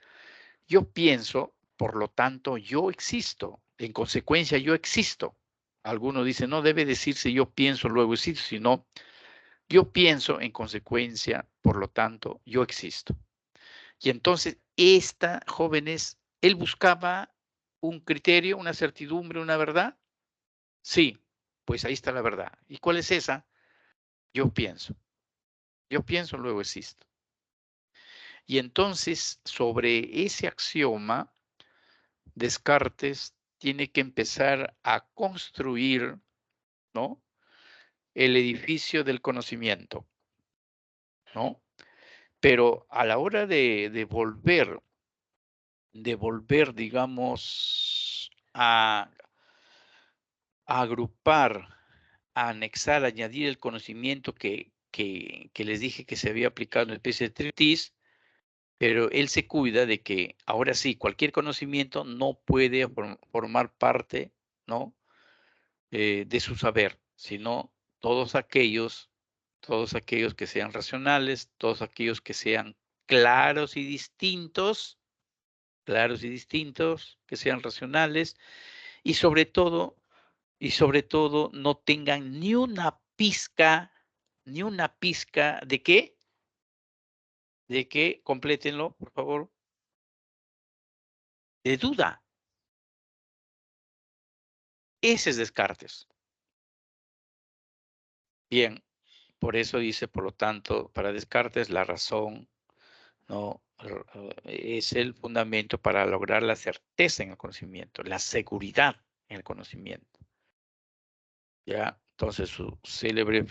Speaker 1: yo pienso, por lo tanto, yo existo. En consecuencia, yo existo. Algunos dicen, no debe decirse yo pienso, luego existo, sino yo pienso, en consecuencia, por lo tanto, yo existo. Y entonces, esta jóvenes, él buscaba un criterio, una certidumbre, una verdad. Sí, pues ahí está la verdad. ¿Y cuál es esa? Yo pienso. Yo pienso, luego existo. Y entonces, sobre ese axioma, Descartes tiene que empezar a construir, ¿no? El edificio del conocimiento, ¿no? Pero a la hora de volver, digamos, a agrupar, a anexar, a añadir el conocimiento que les dije que se había aplicado en el PC-Treatise, pero él se cuida de que ahora sí, cualquier conocimiento no puede formar parte, ¿no? De su saber, sino todos aquellos que sean racionales, todos aquellos que sean claros y distintos, que sean racionales y sobre todo no tengan ni una pizca de qué, complétenlo, por favor, de duda. Ese es Descartes. Bien, por eso dice, por lo tanto, para Descartes la razón no es el fundamento para lograr la certeza en el conocimiento, la seguridad en el conocimiento. Ya, entonces su célebre,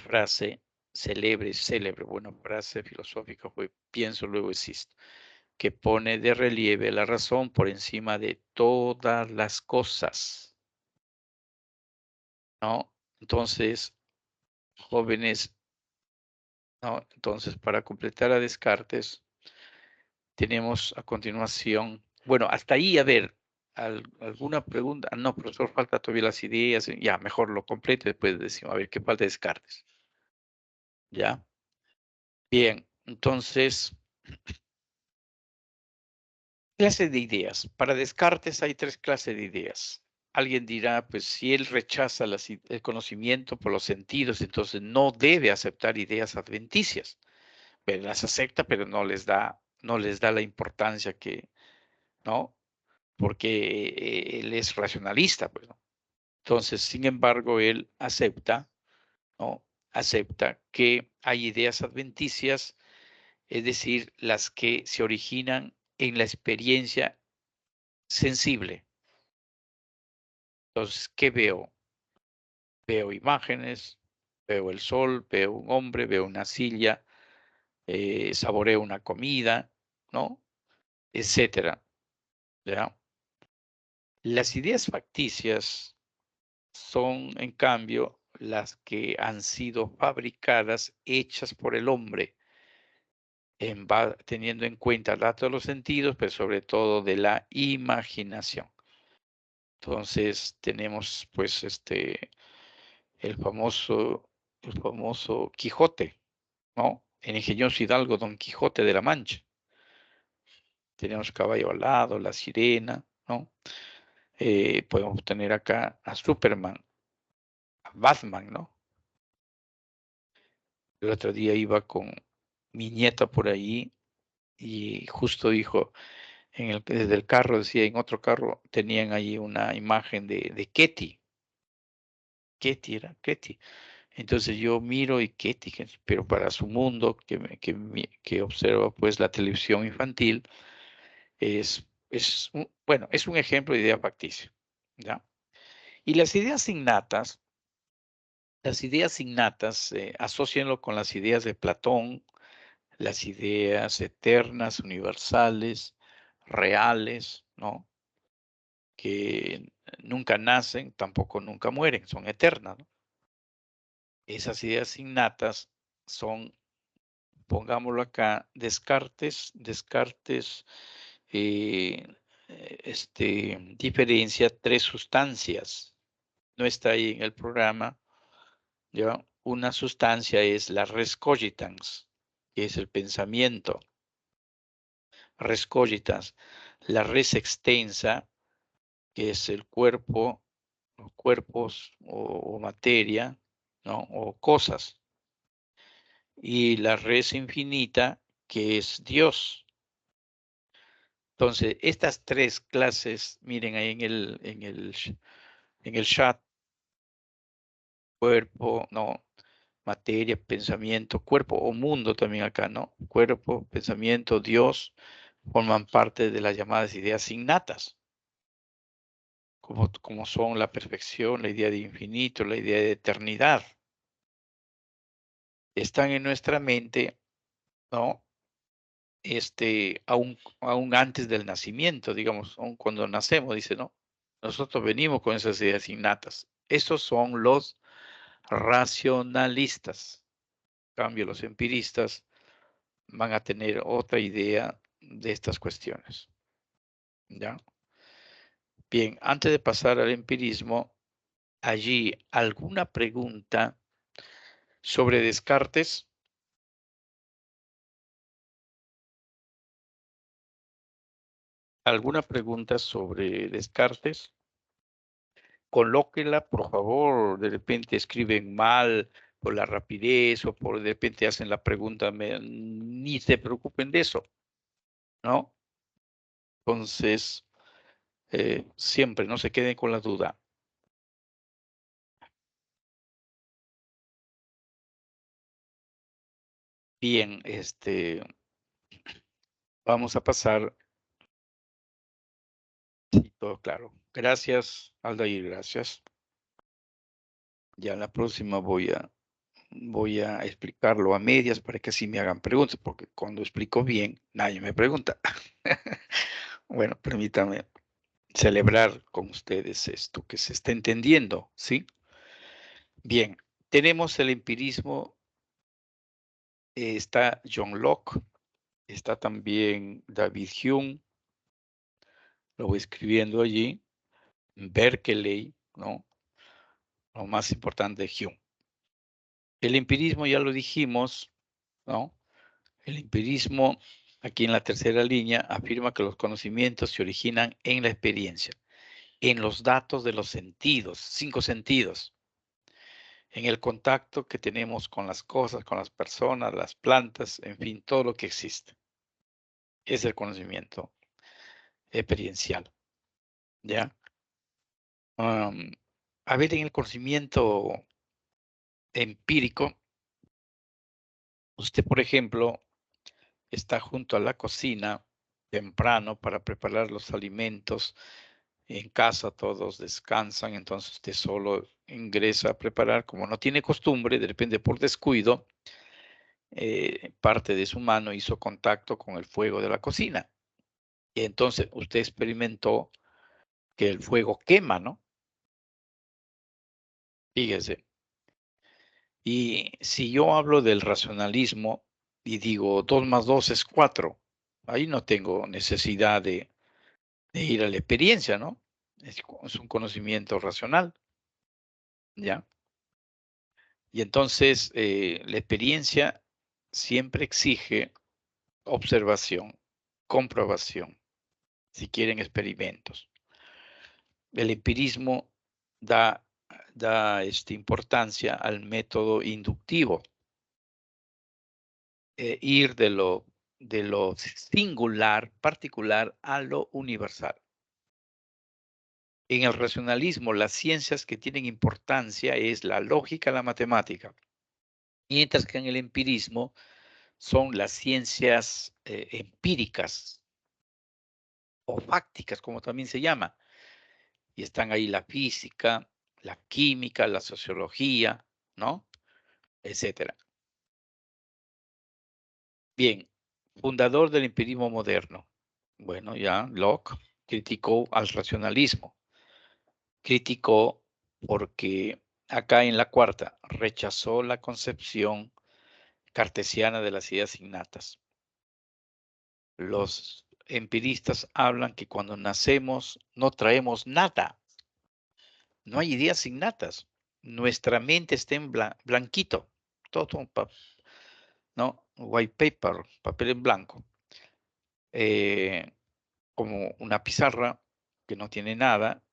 Speaker 1: buena frase filosófica fue pienso, luego existo, que pone de relieve la razón por encima de todas las cosas, ¿no? Entonces, jóvenes, ¿no? Entonces, para completar a Descartes, tenemos a continuación, bueno, hasta ahí, a ver, ¿alguna pregunta? No, profesor, falta todavía las ideas. Ya, mejor lo completo y después decimos, a ver, ¿qué falta Descartes? ¿Ya? Bien, entonces, clase de ideas. Para Descartes hay tres clases de ideas. alguien dirá, pues si él rechaza el conocimiento por los sentidos, entonces no debe aceptar ideas adventicias. Pero las acepta, pero no les da la importancia que, ¿no? Porque él es racionalista, pues, ¿no? Entonces, sin embargo, él acepta, ¿no? Acepta que hay ideas adventicias, es decir, las que se originan en la experiencia sensible. Entonces, ¿qué veo? Veo imágenes, veo el sol, veo un hombre, veo una silla, saboreo una comida, ¿no? Etcétera, ¿ya? Las ideas facticias son, en cambio, las que han sido fabricadas, hechas por el hombre, teniendo en cuenta datos de los sentidos, pero sobre todo de la imaginación. Entonces tenemos pues el famoso, el famoso Quijote, ¿no? El ingenioso hidalgo Don Quijote de la Mancha. Tenemos caballo alado, la sirena, ¿no? Podemos tener acá a Superman, a Batman, ¿no? El otro día iba con mi nieta por ahí y justo dijo, desde el carro, decía, en otro carro tenían ahí una imagen de Ketty. Ketty era Ketty. Entonces yo miro y Ketty, pero para su mundo, que observa pues la televisión infantil, bueno, es un ejemplo de idea facticia, ¿ya? Y las ideas innatas, asócienlo con las ideas de Platón, las ideas eternas, universales, reales, ¿no? Que nunca nacen, tampoco nunca mueren, son eternas, ¿no? Esas ideas innatas son, pongámoslo acá, Descartes diferencia tres sustancias. No está ahí en el programa, ¿ya? Una sustancia es la res cogitans, que es el pensamiento. Res cogitans. La res extensa, que es el cuerpo, o cuerpos o materia, ¿no? O cosas. Y la res infinita, que es Dios. Entonces, estas tres clases, miren ahí en el chat, cuerpo, ¿no? Materia, pensamiento, cuerpo o mundo también acá, ¿no? Cuerpo, pensamiento, Dios, forman parte de las llamadas ideas innatas, como son la perfección, la idea de infinito, la idea de eternidad. Están en nuestra mente, ¿no? Aún antes del nacimiento, digamos, aún cuando nacemos, dice, ¿no? Nosotros venimos con esas ideas innatas. Estos son los racionalistas. En cambio, los empiristas van a tener otra idea de estas cuestiones. ¿Ya? Bien, antes de pasar al empirismo, allí alguna pregunta sobre Descartes. ¿Alguna pregunta sobre Descartes? Colóquela, por favor. De repente escriben mal por la rapidez o por de repente hacen la pregunta, ni se preocupen de eso, ¿no? Entonces, siempre no se queden con la duda. Bien, vamos a pasar. Sí, todo claro. Gracias, Aldair, gracias. Ya la próxima voy a explicarlo a medias para que así me hagan preguntas, porque cuando explico bien, nadie me pregunta. Bueno, permítame celebrar con ustedes esto que se está entendiendo, ¿sí? Bien, tenemos el empirismo, está John Locke, está también David Hume, lo voy escribiendo allí, Berkeley, ¿no? Lo más importante, Hume. El empirismo ya lo dijimos, ¿no? El empirismo, aquí en la tercera línea, afirma que los conocimientos se originan en la experiencia. en los datos de los sentidos, 5 sentidos, en el contacto que tenemos con las cosas, con las personas, las plantas, en fin, todo lo que existe. Es el conocimiento experiencial, ¿ya? A ver, en el conocimiento empírico, usted, por ejemplo, está junto a la cocina temprano para preparar los alimentos. En casa todos descansan, entonces usted solo ingresa a preparar. Como no tiene costumbre, de repente por descuido, parte de su mano hizo contacto con el fuego de la cocina. Y entonces usted experimentó que el fuego quema, ¿no? Fíjese. Y si yo hablo del racionalismo y digo 2 más 2 es 4, ahí no tengo necesidad de ir a la experiencia, ¿no? Es un conocimiento racional, ¿ya? Y entonces la experiencia siempre exige observación, comprobación, si quieren experimentos. El empirismo da importancia al método inductivo, ir de lo singular, particular, a lo universal. En el racionalismo, las ciencias que tienen importancia es la lógica, la matemática, mientras que en el empirismo son las ciencias empíricas o fácticas, como también se llama, y están ahí la física, la química, la sociología, ¿no? Etcétera. Bien, fundador del empirismo moderno. Bueno, ya Locke criticó al racionalismo. Criticó porque acá en la cuarta rechazó la concepción cartesiana de las ideas innatas. Los empiristas hablan que cuando nacemos no traemos nada, no hay ideas innatas. Nuestra mente está en blanquito, todo un ¿no? White paper, papel en blanco, eh, como una pizarra que no tiene nada.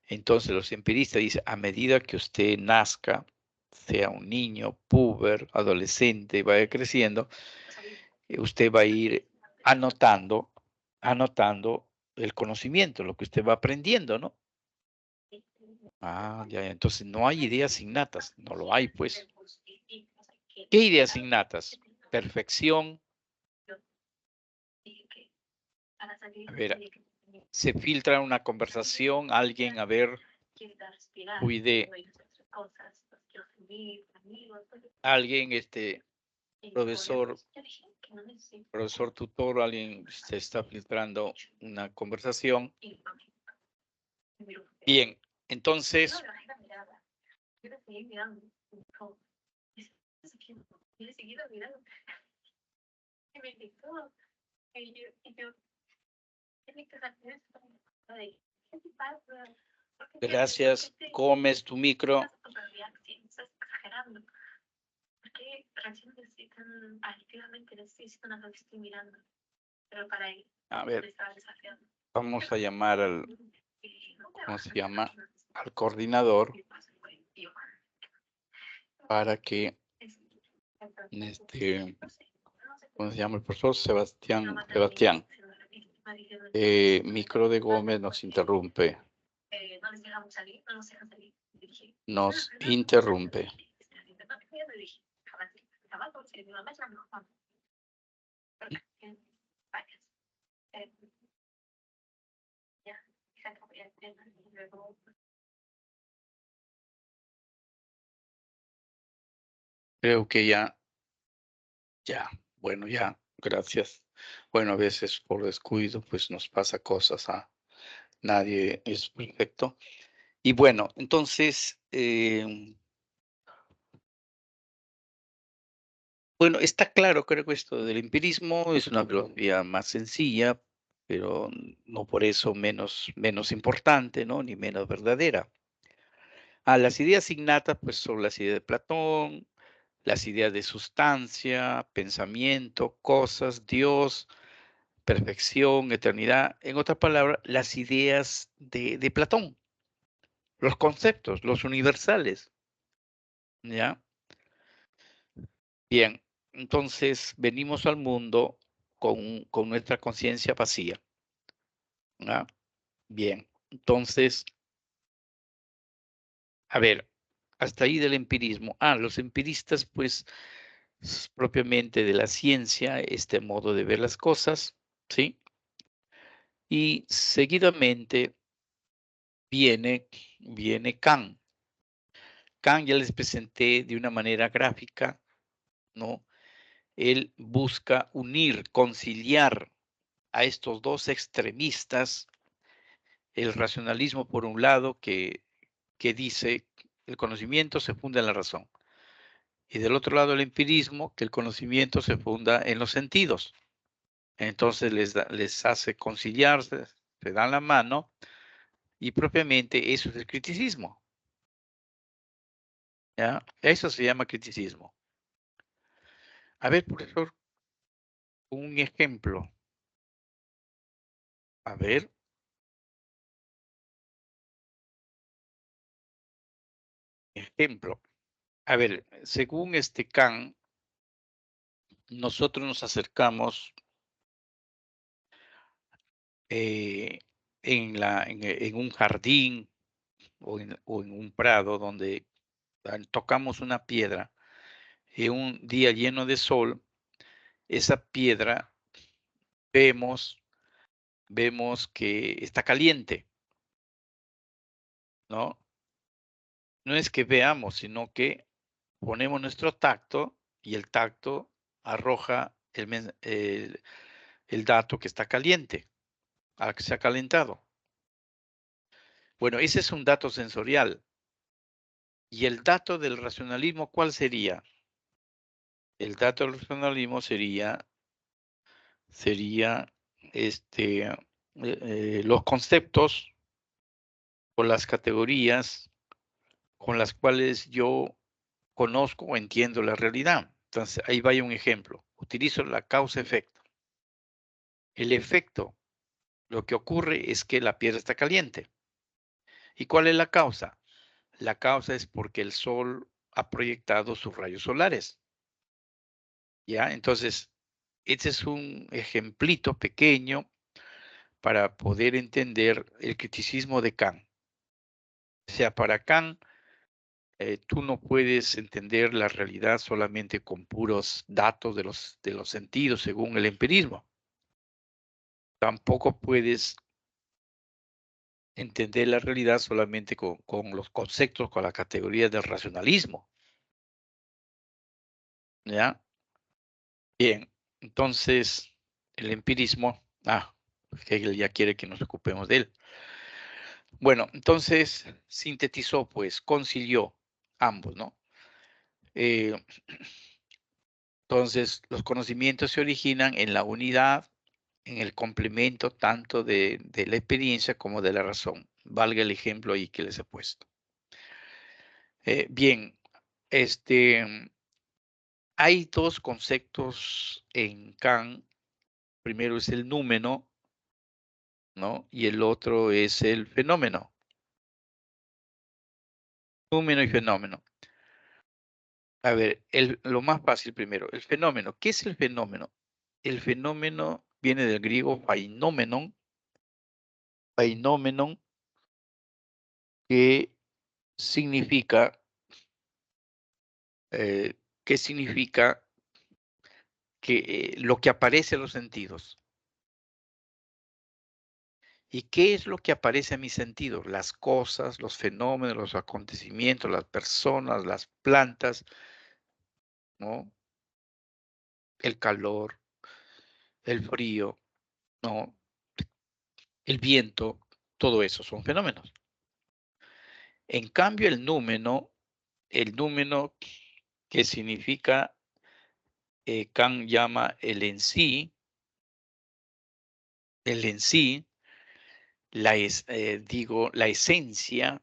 Speaker 1: Entonces los empiristas dicen, a medida que usted nazca, sea un niño, puber, adolescente, vaya creciendo, usted va a ir anotando, anotando el conocimiento, lo que usted va aprendiendo, ¿no? Ah, ya, entonces no hay ideas innatas, no lo hay, pues. ¿Qué ideas innatas? Perfección. A ver, se filtra una conversación, alguien, a ver, cuide, alguien, profesor, profesor tutor, alguien se está filtrando una conversación. Bien, entonces, gracias, Gómez, tu micro. A ver, vamos a llamar al, ¿cómo se llama? Al coordinador para que, ¿cómo se llama el profesor? Sebastián, micro de Gómez nos interrumpe. Nos interrumpe. Creo que ya, bueno, ya, gracias. Bueno, a veces por descuido, pues nos pasa cosas, nadie es perfecto. Y bueno, entonces, bueno, está claro, creo que esto del empirismo es una filosofía más sencilla, pero no por eso menos importante, ¿no? Ni menos verdadera. Las ideas innatas, pues son las ideas de Platón, las ideas de sustancia, pensamiento, cosas, Dios, perfección, eternidad. En otras palabras, las ideas de Platón, los conceptos, los universales. ¿Ya? Bien, entonces venimos al mundo con nuestra conciencia vacía. ¿Ya? Bien, entonces, a ver, hasta ahí del empirismo. Los empiristas, pues, propiamente de la ciencia, este modo de ver las cosas, ¿sí? Y seguidamente viene Kant. Kant ya les presenté de una manera gráfica, ¿no? Él busca unir, conciliar a estos dos extremistas, el racionalismo por un lado, que dice el conocimiento se funda en la razón, y del otro lado el empirismo, que el conocimiento se funda en los sentidos. Entonces les hace conciliarse, se dan la mano, y propiamente eso es el criticismo. ¿Ya? Eso se llama criticismo. A ver, profesor, un ejemplo. A ver, ejemplo. A ver, según este Kant, nosotros nos acercamos eh, en un jardín o en un prado donde tocamos una piedra en un día lleno de sol. Esa piedra vemos, vemos que está caliente, ¿no? No es que veamos, sino que ponemos nuestro tacto y el tacto arroja el dato que está caliente, que se ha calentado. Bueno, ese es un dato sensorial. ¿Y el dato del racionalismo cuál sería? El dato del racionalismo sería los conceptos o las categorías con las cuales yo conozco o entiendo la realidad. Entonces, ahí vaya un ejemplo. Utilizo la causa-efecto. El efecto, lo que ocurre es que la piedra está caliente. ¿Y cuál es la causa? La causa es porque el sol ha proyectado sus rayos solares. ¿Ya? Entonces, este es un ejemplito pequeño para poder entender el criticismo de Kant. O sea, para Kant, tú no puedes entender la realidad solamente con puros datos de los sentidos según el empirismo. Tampoco puedes entender la realidad solamente con los conceptos, con las categorías del racionalismo. ¿Ya? Bien, entonces el empirismo, Hegel ya quiere que nos ocupemos de él. Bueno, entonces sintetizó, pues, concilió ambos, ¿no? Eh, entonces, los conocimientos se originan en la unidad, en el complemento tanto de la experiencia como de la razón. Valga el ejemplo ahí que les he puesto. Bien, hay dos conceptos en Kant. Primero es el númeno, ¿no? Y el otro es el fenómeno. Númeno y fenómeno. A ver, lo más fácil primero, el fenómeno. ¿Qué es el fenómeno? El fenómeno viene del griego fainomenon, que significa, eh, ¿qué significa? Que lo que aparece en los sentidos. ¿Y qué es lo que aparece a mis sentidos? Las cosas, los fenómenos, los acontecimientos, las personas, las plantas, ¿no? El calor, el frío, ¿no? El viento, todo eso son fenómenos. En cambio, el númeno que significa, Kant llama el en sí, la esencia,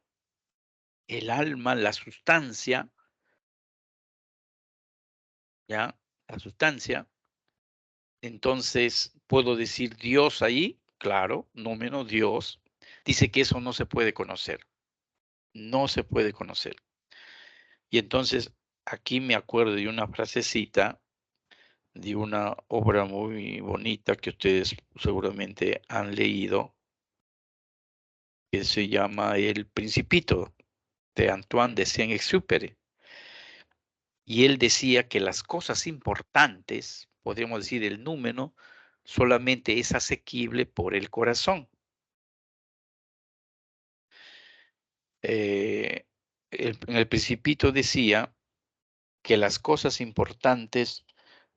Speaker 1: el alma, la sustancia, ¿ya? La sustancia. Entonces, ¿Puedo decir Dios ahí? Claro, número Dios. Dice que eso no se puede conocer. No se puede conocer. Y entonces aquí me acuerdo de una frasecita de una obra muy bonita que ustedes seguramente han leído, que se llama El Principito, de Antoine de Saint-Exupéry. Y él decía que las cosas importantes, podríamos decir el número, solamente es asequible por el corazón. Eh, en el Principito decía que las cosas importantes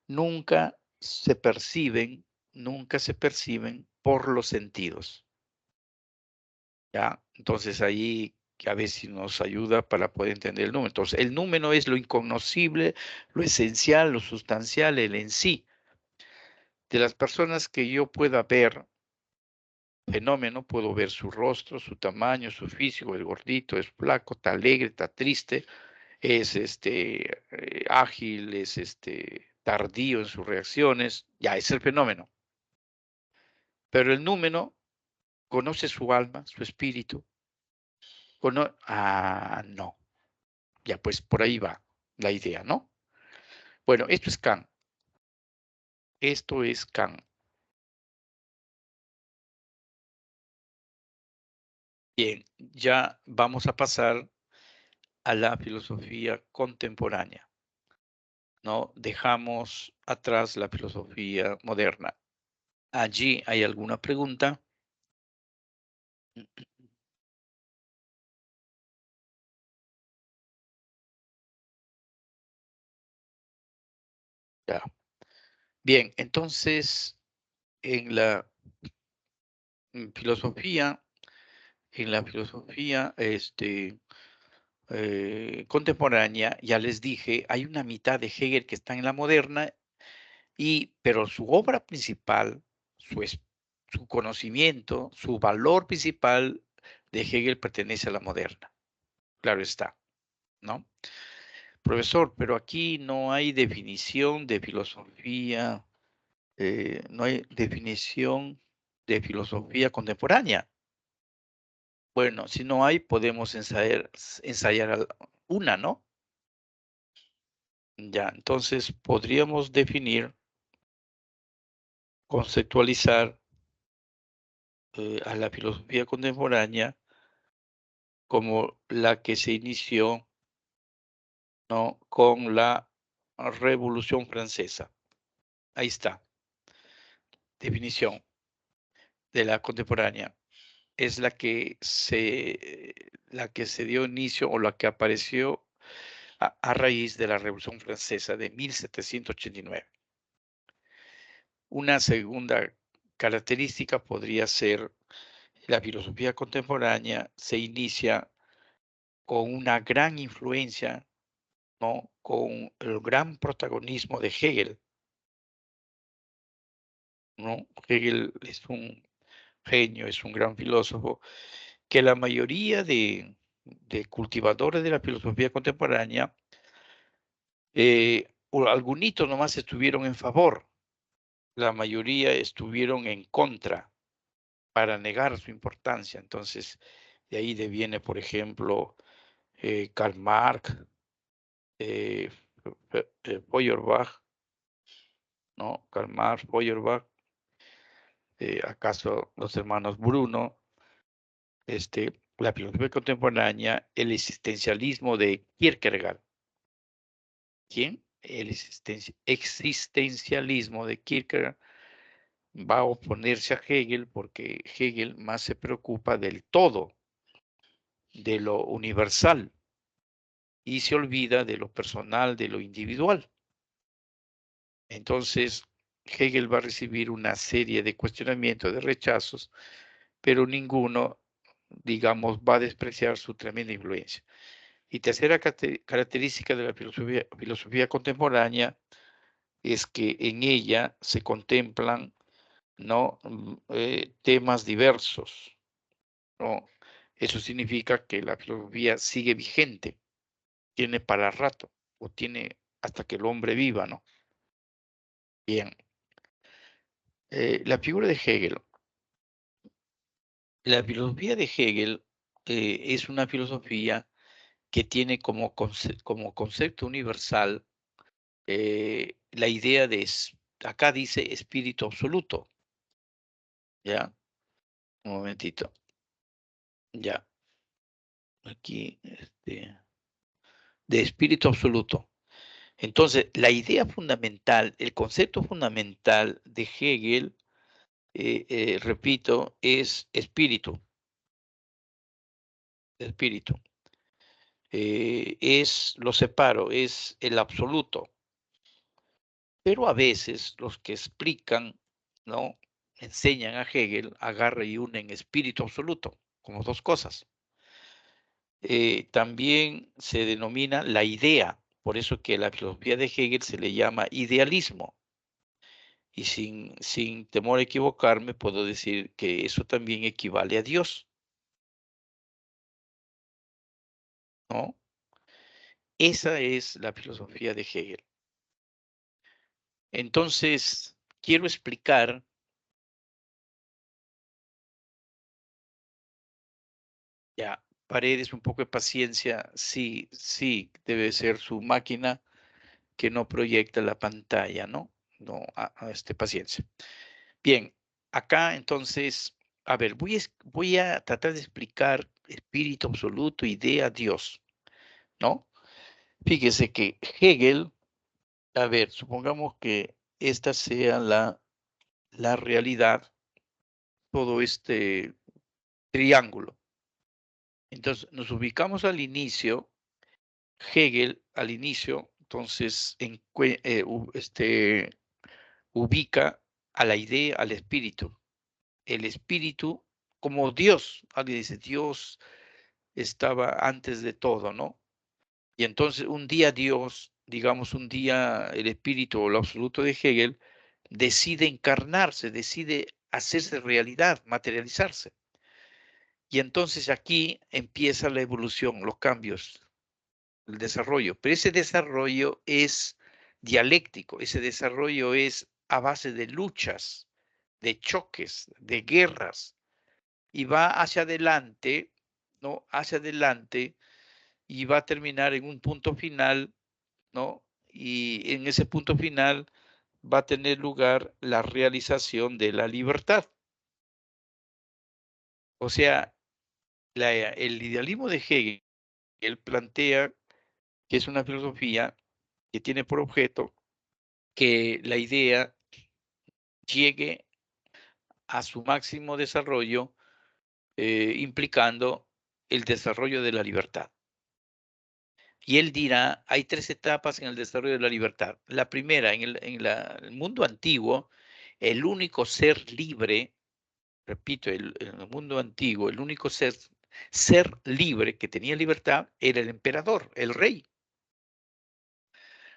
Speaker 1: nunca se perciben, nunca se perciben por los sentidos. ¿Ya? Entonces ahí que a veces nos ayuda para poder entender el número. Entonces, el número es lo incognoscible, lo esencial, lo sustancial, el en sí. De las personas que yo pueda ver, fenómeno, puedo ver su rostro, su tamaño, su físico, es gordito, es flaco, está alegre, está triste, es ágil, es tardío en sus reacciones, ya es el fenómeno. Pero el número conoce su alma, su espíritu. No. Ya, pues por ahí va la idea, ¿no? Bueno, esto es Kant. Esto es Kant. Bien, ya vamos a pasar a la filosofía contemporánea, ¿no? Dejamos atrás la filosofía moderna. ¿Allí hay alguna pregunta? Ya. Bien, entonces, en la filosofía, contemporánea, ya les dije, hay una mitad de Hegel que está en la moderna, pero su obra principal, su conocimiento, su valor principal de Hegel pertenece a la moderna. Claro está, ¿no? Profesor, pero aquí no hay definición de filosofía, no hay definición de filosofía contemporánea. Bueno, si no hay, podemos ensayar una, ¿no? Ya, entonces podríamos definir, conceptualizar a la filosofía contemporánea como la que se inició, ¿no? Con la Revolución Francesa. Ahí está, definición de la contemporánea. Es la que se dio inicio o la que apareció a raíz de la Revolución Francesa de 1789. Una segunda característica podría ser la filosofía contemporánea se inicia con una gran influencia, ¿no? Con el gran protagonismo de Hegel, ¿no? Hegel es un genio, es un gran filósofo, que la mayoría de cultivadores de la filosofía contemporánea, o algunitos nomás estuvieron en favor, la mayoría estuvieron en contra para negar su importancia. Entonces, de ahí deviene, por ejemplo, Karl Marx, eh, Feuerbach, ¿no? Karl Marx, Feuerbach, acaso los hermanos Bruno, la filosofía contemporánea, el existencialismo de Kierkegaard. ¿Quién? El existencialismo de Kierkegaard va a oponerse a Hegel porque Hegel más se preocupa del todo, de lo universal, y se olvida de lo personal, de lo individual. Entonces, Hegel va a recibir una serie de cuestionamientos, de rechazos, pero ninguno, digamos, va a despreciar su tremenda influencia. Y tercera característica de la filosofía contemporánea es que en ella se contemplan, ¿no? Temas diversos, ¿no? Eso significa que la filosofía sigue vigente, tiene para rato, o tiene hasta que el hombre viva, ¿no? Bien. La figura de Hegel. La filosofía de Hegel es una filosofía que tiene como concepto universal la idea de, acá dice espíritu absoluto, ¿ya? Un momentito, ya, aquí, de espíritu absoluto. Entonces, la idea fundamental, el concepto fundamental de Hegel, repito, es espíritu, espíritu. Lo separo, es el absoluto. Pero a veces los que explican, ¿no? Enseñan a Hegel, agarran y unen espíritu absoluto, como dos cosas. También se denomina la idea, por eso que la filosofía de Hegel se le llama idealismo. Y sin temor a equivocarme, puedo decir que eso también equivale a Dios, ¿no? Esa es la filosofía de Hegel. Entonces, quiero explicar, ya, Paredes, un poco de paciencia, sí, sí, debe ser su máquina que no proyecta la pantalla, ¿no? No, paciencia. Bien, acá entonces, a ver, voy a tratar de explicar espíritu absoluto, idea, Dios, ¿no? Fíjese que Hegel, a ver, supongamos que esta sea la realidad, todo este triángulo. Entonces, nos ubicamos al inicio, Hegel al inicio, entonces, ubica a la idea, al espíritu. El espíritu como Dios. Alguien dice, Dios estaba antes de todo, ¿no? Y entonces un día Dios, digamos un día el espíritu o lo absoluto de Hegel, decide encarnarse, decide hacerse realidad, materializarse. Y entonces aquí empieza la evolución, los cambios, el desarrollo. Pero ese desarrollo es dialéctico, ese desarrollo es a base de luchas, de choques, de guerras, y va hacia adelante, ¿no? Hacia adelante y va a terminar en un punto final, ¿no? Y en ese punto final va a tener lugar la realización de la libertad. O sea, el idealismo de Hegel, él plantea que es una filosofía que tiene por objeto que la idea llegue a su máximo desarrollo, implicando el desarrollo de la libertad. Y él dirá, hay tres etapas en el desarrollo de la libertad. La primera, el mundo antiguo, el único ser libre, repito, en el mundo antiguo, el único ser libre que tenía libertad era el emperador, el rey.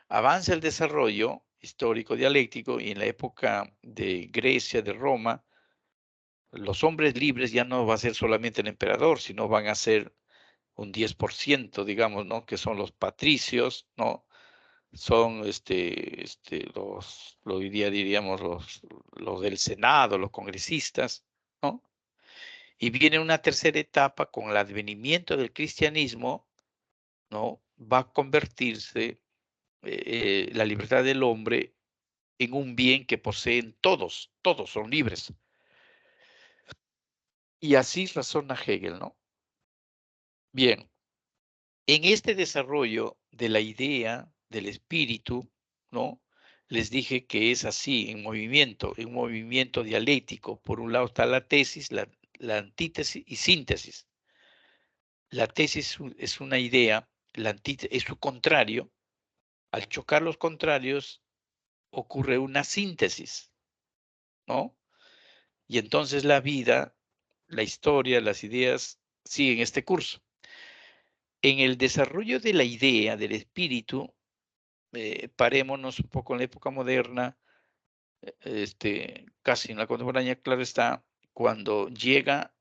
Speaker 1: Avanza el desarrollo histórico dialéctico y en la época de Grecia, de Roma, los hombres libres ya no va a ser solamente el emperador, sino van a ser un 10%, digamos, ¿no? Que son los patricios, ¿no? Son lo diríamos, los del Senado, los congresistas, ¿no? Y viene una tercera etapa con el advenimiento del cristianismo, ¿no? Va a convertirse la libertad del hombre en un bien que poseen todos, todos son libres. Y así razona Hegel, ¿no? Bien, en este desarrollo de la idea del espíritu, ¿no? Les dije que es así, en movimiento dialéctico. Por un lado está la tesis, la antítesis y síntesis. La tesis es una idea, la antítesis es su contrario. Al chocar los contrarios ocurre una síntesis, ¿no? Y entonces la vida, la historia, las ideas siguen este curso. En el desarrollo de la idea del espíritu, parémonos un poco en la época moderna, casi en la contemporánea, claro está, cuando llega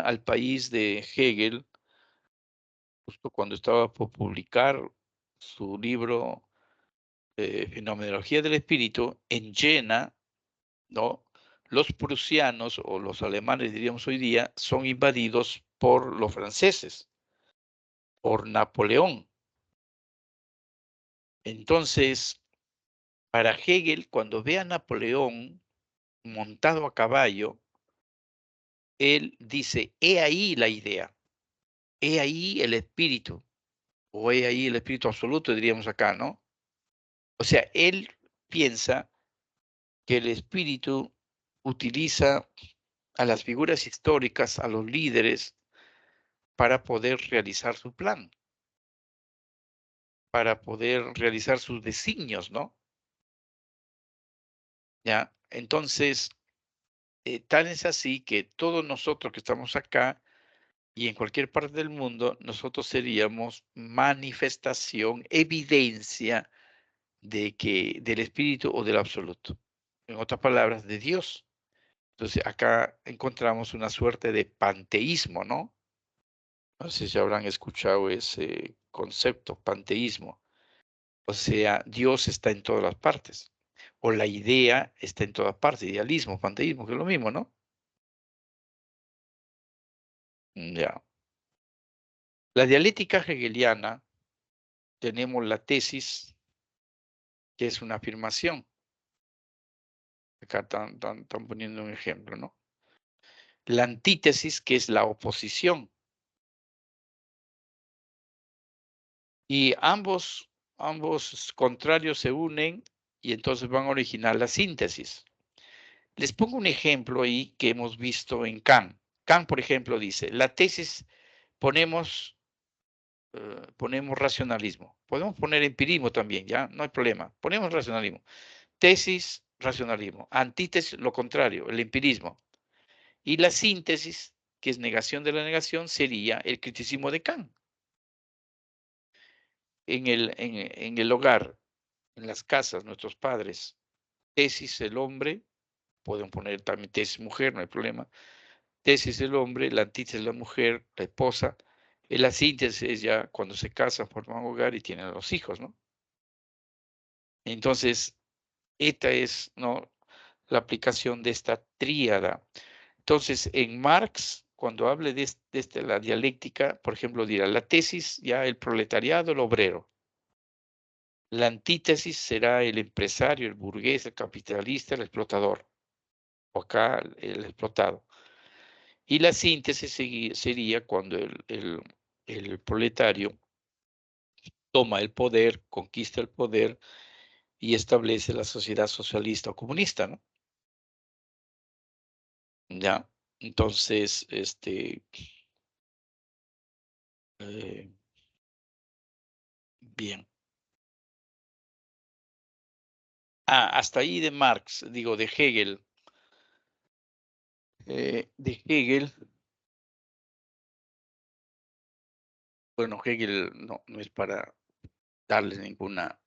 Speaker 1: al país de Hegel, justo cuando estaba por publicar su libro Fenomenología del Espíritu, en Jena, ¿no? Los prusianos o los alemanes, diríamos hoy día, son invadidos por los franceses, por Napoleón. Entonces, para Hegel, cuando ve a Napoleón montado a caballo, él dice, he ahí la idea, he ahí el espíritu, o he ahí el espíritu absoluto, diríamos acá, ¿no? O sea, él piensa que el espíritu utiliza a las figuras históricas, a los líderes, para poder realizar su plan, para poder realizar sus designios, ¿no? ¿Ya? Entonces, tal es así que todos nosotros que estamos acá y en cualquier parte del mundo, nosotros seríamos manifestación, evidencia de que del espíritu o del absoluto. En otras palabras, de Dios. Entonces, acá encontramos una suerte de panteísmo, ¿no? No sé si habrán escuchado ese concepto, panteísmo. O sea, Dios está en todas las partes. O la idea está en todas partes. Idealismo, panteísmo, que es lo mismo, ¿no? Ya. La dialéctica hegeliana, tenemos la tesis, que es una afirmación. Acá están poniendo un ejemplo, ¿no? La antítesis, que es la oposición. Y ambos contrarios se unen y entonces van a originar la síntesis. Les pongo un ejemplo ahí que hemos visto en Kant. Kant, por ejemplo, dice, la tesis ponemos, ponemos racionalismo. Podemos poner empirismo también, ¿ya? No hay problema. Ponemos racionalismo. Tesis, racionalismo. Antítesis, lo contrario, el empirismo. Y la síntesis, que es negación de la negación, sería el criticismo de Kant. En el hogar, en las casas, nuestros padres, tesis el hombre, pueden poner también tesis mujer, no hay problema. Tesis el hombre, la antítesis la mujer, la esposa. La síntesis es ya cuando se casan, forman un hogar y tienen los hijos, ¿no? Entonces, esta es, ¿no?, la aplicación de esta tríada. Entonces, en Marx, cuando hable de la dialéctica, por ejemplo, dirá la tesis, ya el proletariado, el obrero. La antítesis será el empresario, el burgués, el capitalista, el explotador, o acá el explotado. Y la síntesis sería cuando el proletario toma el poder, conquista el poder y establece la sociedad socialista o comunista, ¿no? Ya. Entonces, eh, bien. Hasta ahí de Marx, digo, de Hegel. De Hegel, bueno, Hegel no es para darles ninguna,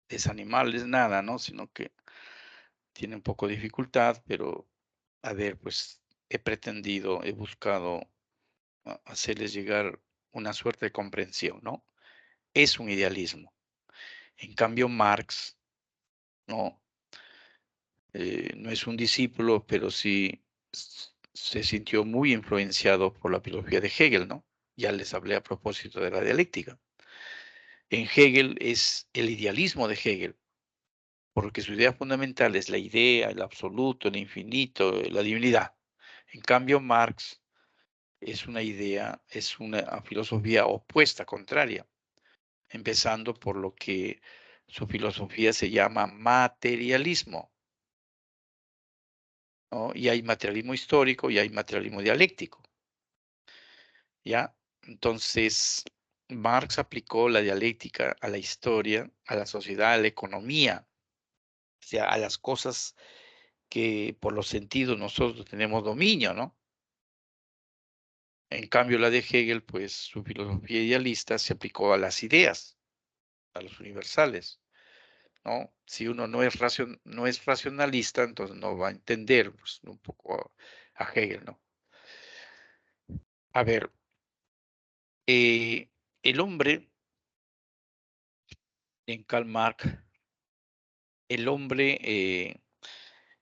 Speaker 1: desanimarles nada, ¿no? Sino que tiene un poco de dificultad, pero a ver, pues he buscado hacerles llegar una suerte de comprensión, ¿no? Es un idealismo. En cambio, Marx, ¿no? No es un discípulo, pero sí se sintió muy influenciado por la filosofía de Hegel, ¿no? Ya les hablé a propósito de la dialéctica. En Hegel es el idealismo de Hegel, porque su idea fundamental es la idea, el absoluto, el infinito, la divinidad. En cambio, Marx es una idea, es una filosofía opuesta, contraria, empezando por lo que su filosofía se llama materialismo, ¿no? Y hay materialismo histórico y hay materialismo dialéctico, ¿ya? Entonces, Marx aplicó la dialéctica a la historia, a la sociedad, a la economía, o sea, a las cosas que por los sentidos nosotros tenemos dominio, ¿no? En cambio, la de Hegel, pues su filosofía idealista se aplicó a las ideas, a los universales, ¿no? Si uno no es racionalista, entonces no va a entender, pues, un poco a Hegel, ¿no? A ver, el hombre, en Karl Marx, el hombre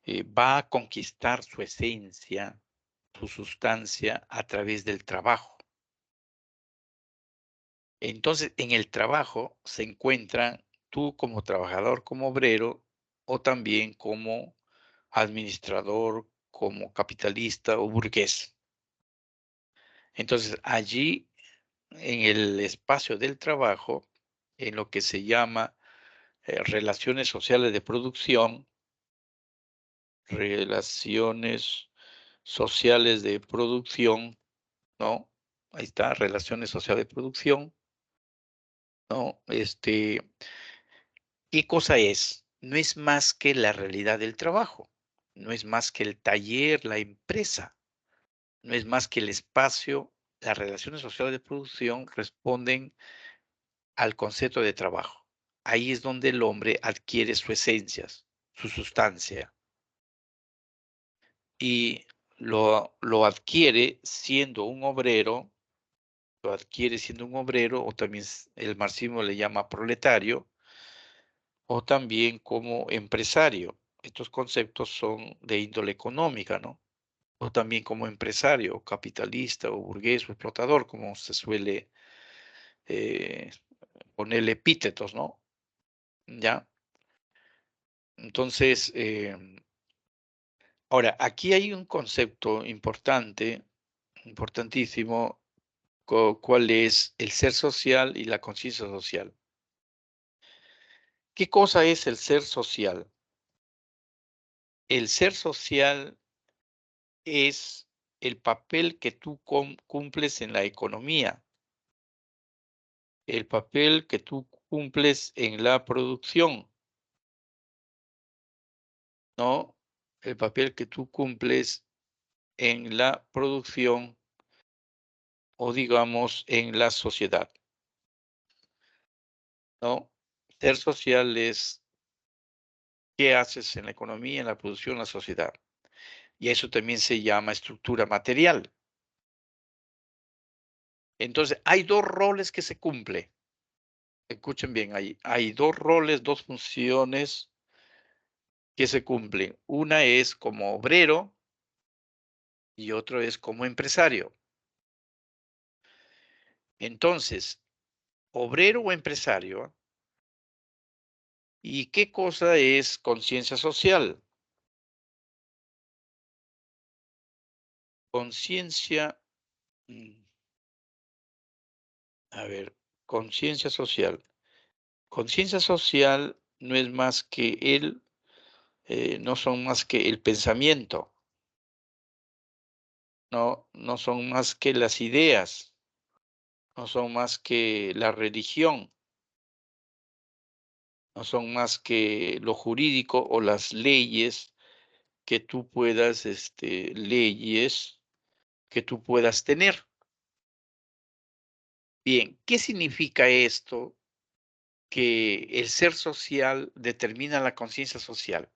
Speaker 1: va a conquistar su esencia, su sustancia a través del trabajo. Entonces, en el trabajo se encuentran tú como trabajador, como obrero, o también como administrador, como capitalista o burgués. Entonces, allí, en el espacio del trabajo, en lo que se llama relaciones sociales de producción, relaciones sociales de producción, ¿no? Ahí está, relaciones sociales de producción, ¿no? ¿Qué cosa es? No es más que la realidad del trabajo, no es más que el taller, la empresa, no es más que el espacio. Las relaciones sociales de producción responden al concepto de trabajo. Ahí es donde el hombre adquiere su esencia, su sustancia, y lo adquiere siendo un obrero, lo adquiere siendo un obrero, o también el marxismo le llama proletario, o también como empresario. Estos conceptos son de índole económica, ¿no? O también como empresario, o capitalista, o burgués, o explotador, como se suele eh, ponerle epítetos, ¿no? ¿Ya? Entonces, ahora, aquí hay un concepto importante, importantísimo, cuál es el ser social y la conciencia social. ¿Qué cosa es el ser social? El ser social es el papel que tú cumples en la economía, el papel que tú cumples en la producción, ¿no? El papel que tú cumples en la producción, o digamos en la sociedad, ¿no? Ser social es qué haces en la economía, en la producción, en la sociedad. Y eso también se llama estructura material. Entonces, hay dos roles que se cumplen. Escuchen bien, hay dos roles, dos funciones que se cumplen. Una es como obrero y otro es como empresario. Entonces, obrero o empresario, ¿y qué cosa es conciencia social? Conciencia, mm, a ver, conciencia social. Conciencia social no es más que no son más que el pensamiento, no son más que las ideas, no son más que la religión, no son más que lo jurídico o las leyes que tú puedas, leyes que tú puedas tener. Bien, ¿qué significa esto? Que el ser social determina la conciencia social.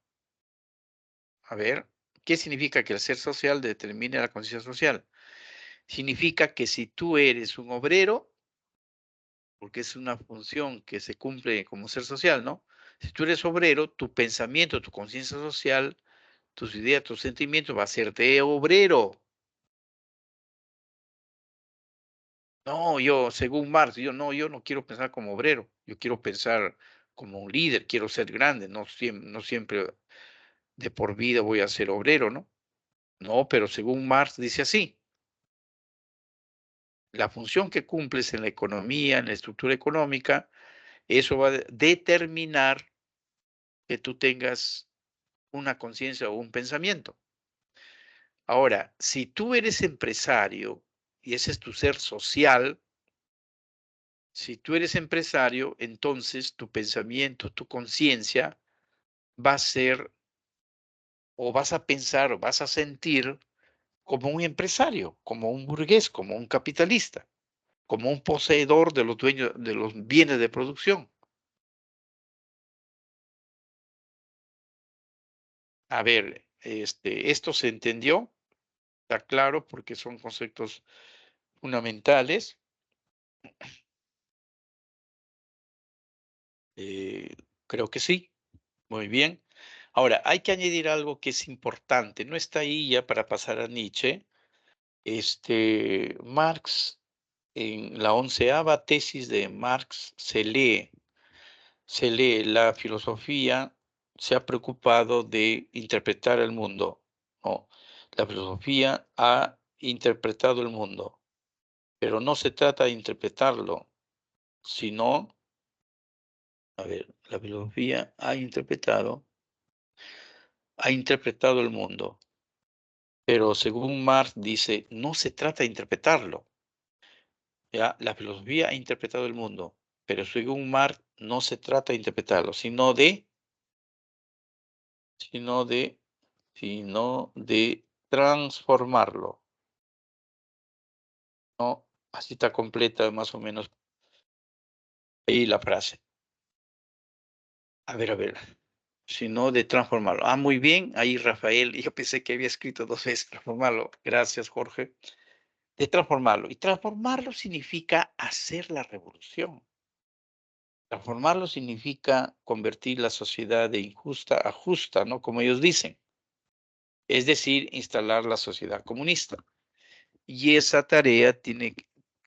Speaker 1: A ver, ¿qué significa que el ser social determine la conciencia social? Significa que si tú eres un obrero, porque es una función que se cumple como ser social, ¿no? Si tú eres obrero, tu pensamiento, tu conciencia social, tus ideas, tus sentimientos va a ser de obrero. No, yo, según Marx, yo no quiero pensar como obrero, yo quiero pensar como un líder, quiero ser grande, no siempre de por vida voy a ser obrero, ¿no? No, pero según Marx dice así, la función que cumples en la economía, en la estructura económica, eso va a determinar que tú tengas una conciencia o un pensamiento. Ahora, si tú eres empresario y ese es tu ser social, si tú eres empresario, entonces tu pensamiento, tu conciencia va a ser, o vas a pensar o vas a sentir como un empresario, como un burgués, como un capitalista, como un poseedor de los dueños de los bienes de producción. A ver, esto se entendió, está claro, porque son conceptos fundamentales. Eh, Creo que sí. Muy bien. Ahora, hay que añadir algo que es importante, no está ahí ya para pasar a Nietzsche. Marx, en la 11ª tesis de Marx se lee la filosofía, se ha preocupado de interpretar el mundo, ¿no? La filosofía ha interpretado el mundo, pero no se trata de interpretarlo, sino, a ver, la filosofía ha interpretado el mundo, pero según Marx dice, no se trata de interpretarlo, ¿ya? La filosofía ha interpretado el mundo, pero según Marx no se trata de interpretarlo, sino de transformarlo, ¿no? Así está completa más o menos ahí la frase. A ver, sino de transformarlo. Ah, muy bien, ahí Rafael, yo pensé que había escrito 2 veces transformarlo. Gracias, Jorge. De transformarlo. Y transformarlo significa hacer la revolución. Transformarlo significa convertir la sociedad de injusta a justa, ¿no? Como ellos dicen. Es decir, instalar la sociedad comunista. Y esa tarea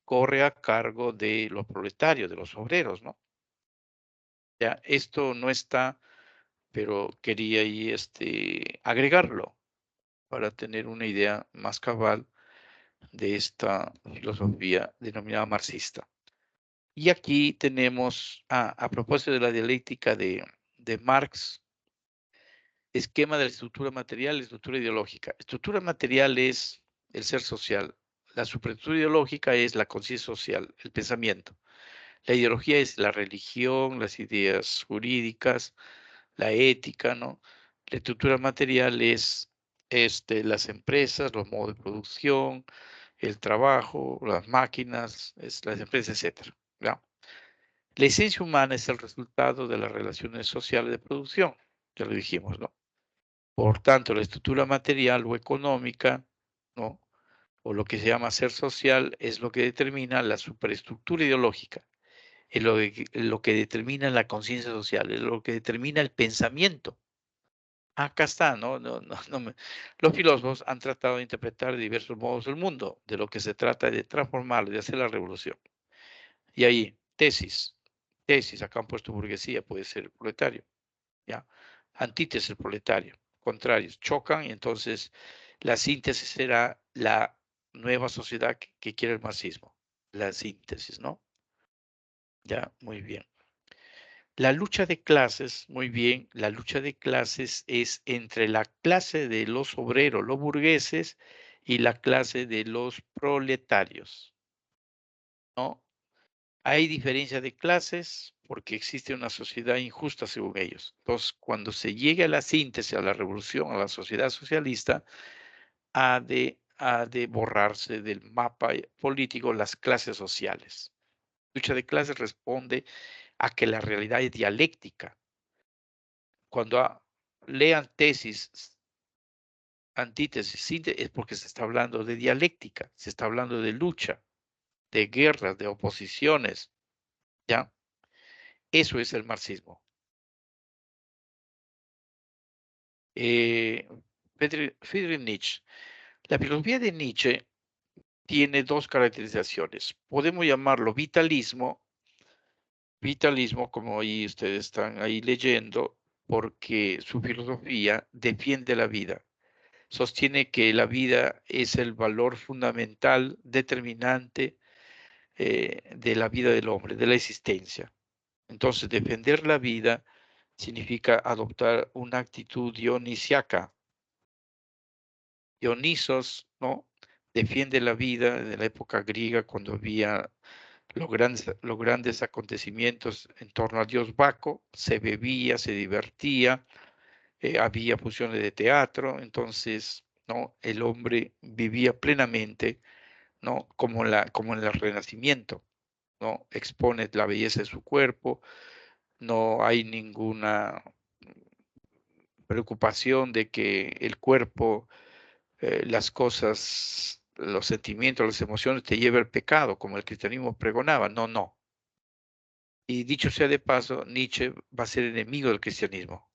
Speaker 1: corre a cargo de los proletarios, de los obreros, ¿no? Ya, esto no está, pero quería ahí agregarlo para tener una idea más cabal de esta filosofía denominada marxista. Y aquí tenemos, a propósito de la dialéctica de Marx, esquema de la estructura material, estructura ideológica. Estructura material es el ser social. La superestructura ideológica es la conciencia social, el pensamiento. La ideología es la religión, las ideas jurídicas, la ética, ¿no? La estructura material es las empresas, los modos de producción, el trabajo, las máquinas, las empresas, etcétera, ¿ya? La esencia humana es el resultado de las relaciones sociales de producción, ya lo dijimos, ¿no? Por tanto, la estructura material o económica, ¿no? O lo que se llama ser social es lo que determina la superestructura ideológica, es lo que determina la conciencia social, es lo que determina el pensamiento. Acá está, ¿no? Los filósofos han tratado de interpretar de diversos modos el mundo, de lo que se trata de transformarlo, de hacer la revolución. Y ahí, tesis, acá han puesto burguesía, puede ser proletario, ¿ya? Antítesis, proletario, contrarios, chocan y entonces la síntesis será la nueva sociedad que quiere el marxismo, la síntesis, ¿no? Ya, muy bien. La lucha de clases, muy bien, la lucha de clases es entre la clase de los obreros, los burgueses, y la clase de los proletarios, ¿no? Hay diferencia de clases porque existe una sociedad injusta según ellos. Entonces, cuando se llegue a la síntesis, a la revolución, a la sociedad socialista, ha de borrarse del mapa político las clases sociales. Lucha de clases responde a que la realidad es dialéctica. Cuando lean tesis, antítesis, síntesis, es porque se está hablando de dialéctica, se está hablando de lucha, de guerras, de oposiciones, ¿ya? Eso es el marxismo. Friedrich Nietzsche. La filosofía de Nietzsche tiene 2 caracterizaciones. Podemos llamarlo vitalismo, como ahí ustedes están ahí leyendo, porque su filosofía defiende la vida. Sostiene que la vida es el valor fundamental, determinante de la vida del hombre, de la existencia. Entonces, defender la vida significa adoptar una actitud dionisiaca. Dionisos, ¿no? Defiende la vida de la época griega cuando había los grandes acontecimientos en torno al dios Baco, se bebía, se divertía, había funciones de teatro, entonces, ¿no? El hombre vivía plenamente, ¿no? Como en el Renacimiento, ¿no? Expone la belleza de su cuerpo, no hay ninguna preocupación de que el cuerpo, las cosas, los sentimientos, las emociones te lleven al pecado, como el cristianismo pregonaba. No, no. Y dicho sea de paso, Nietzsche va a ser enemigo del cristianismo.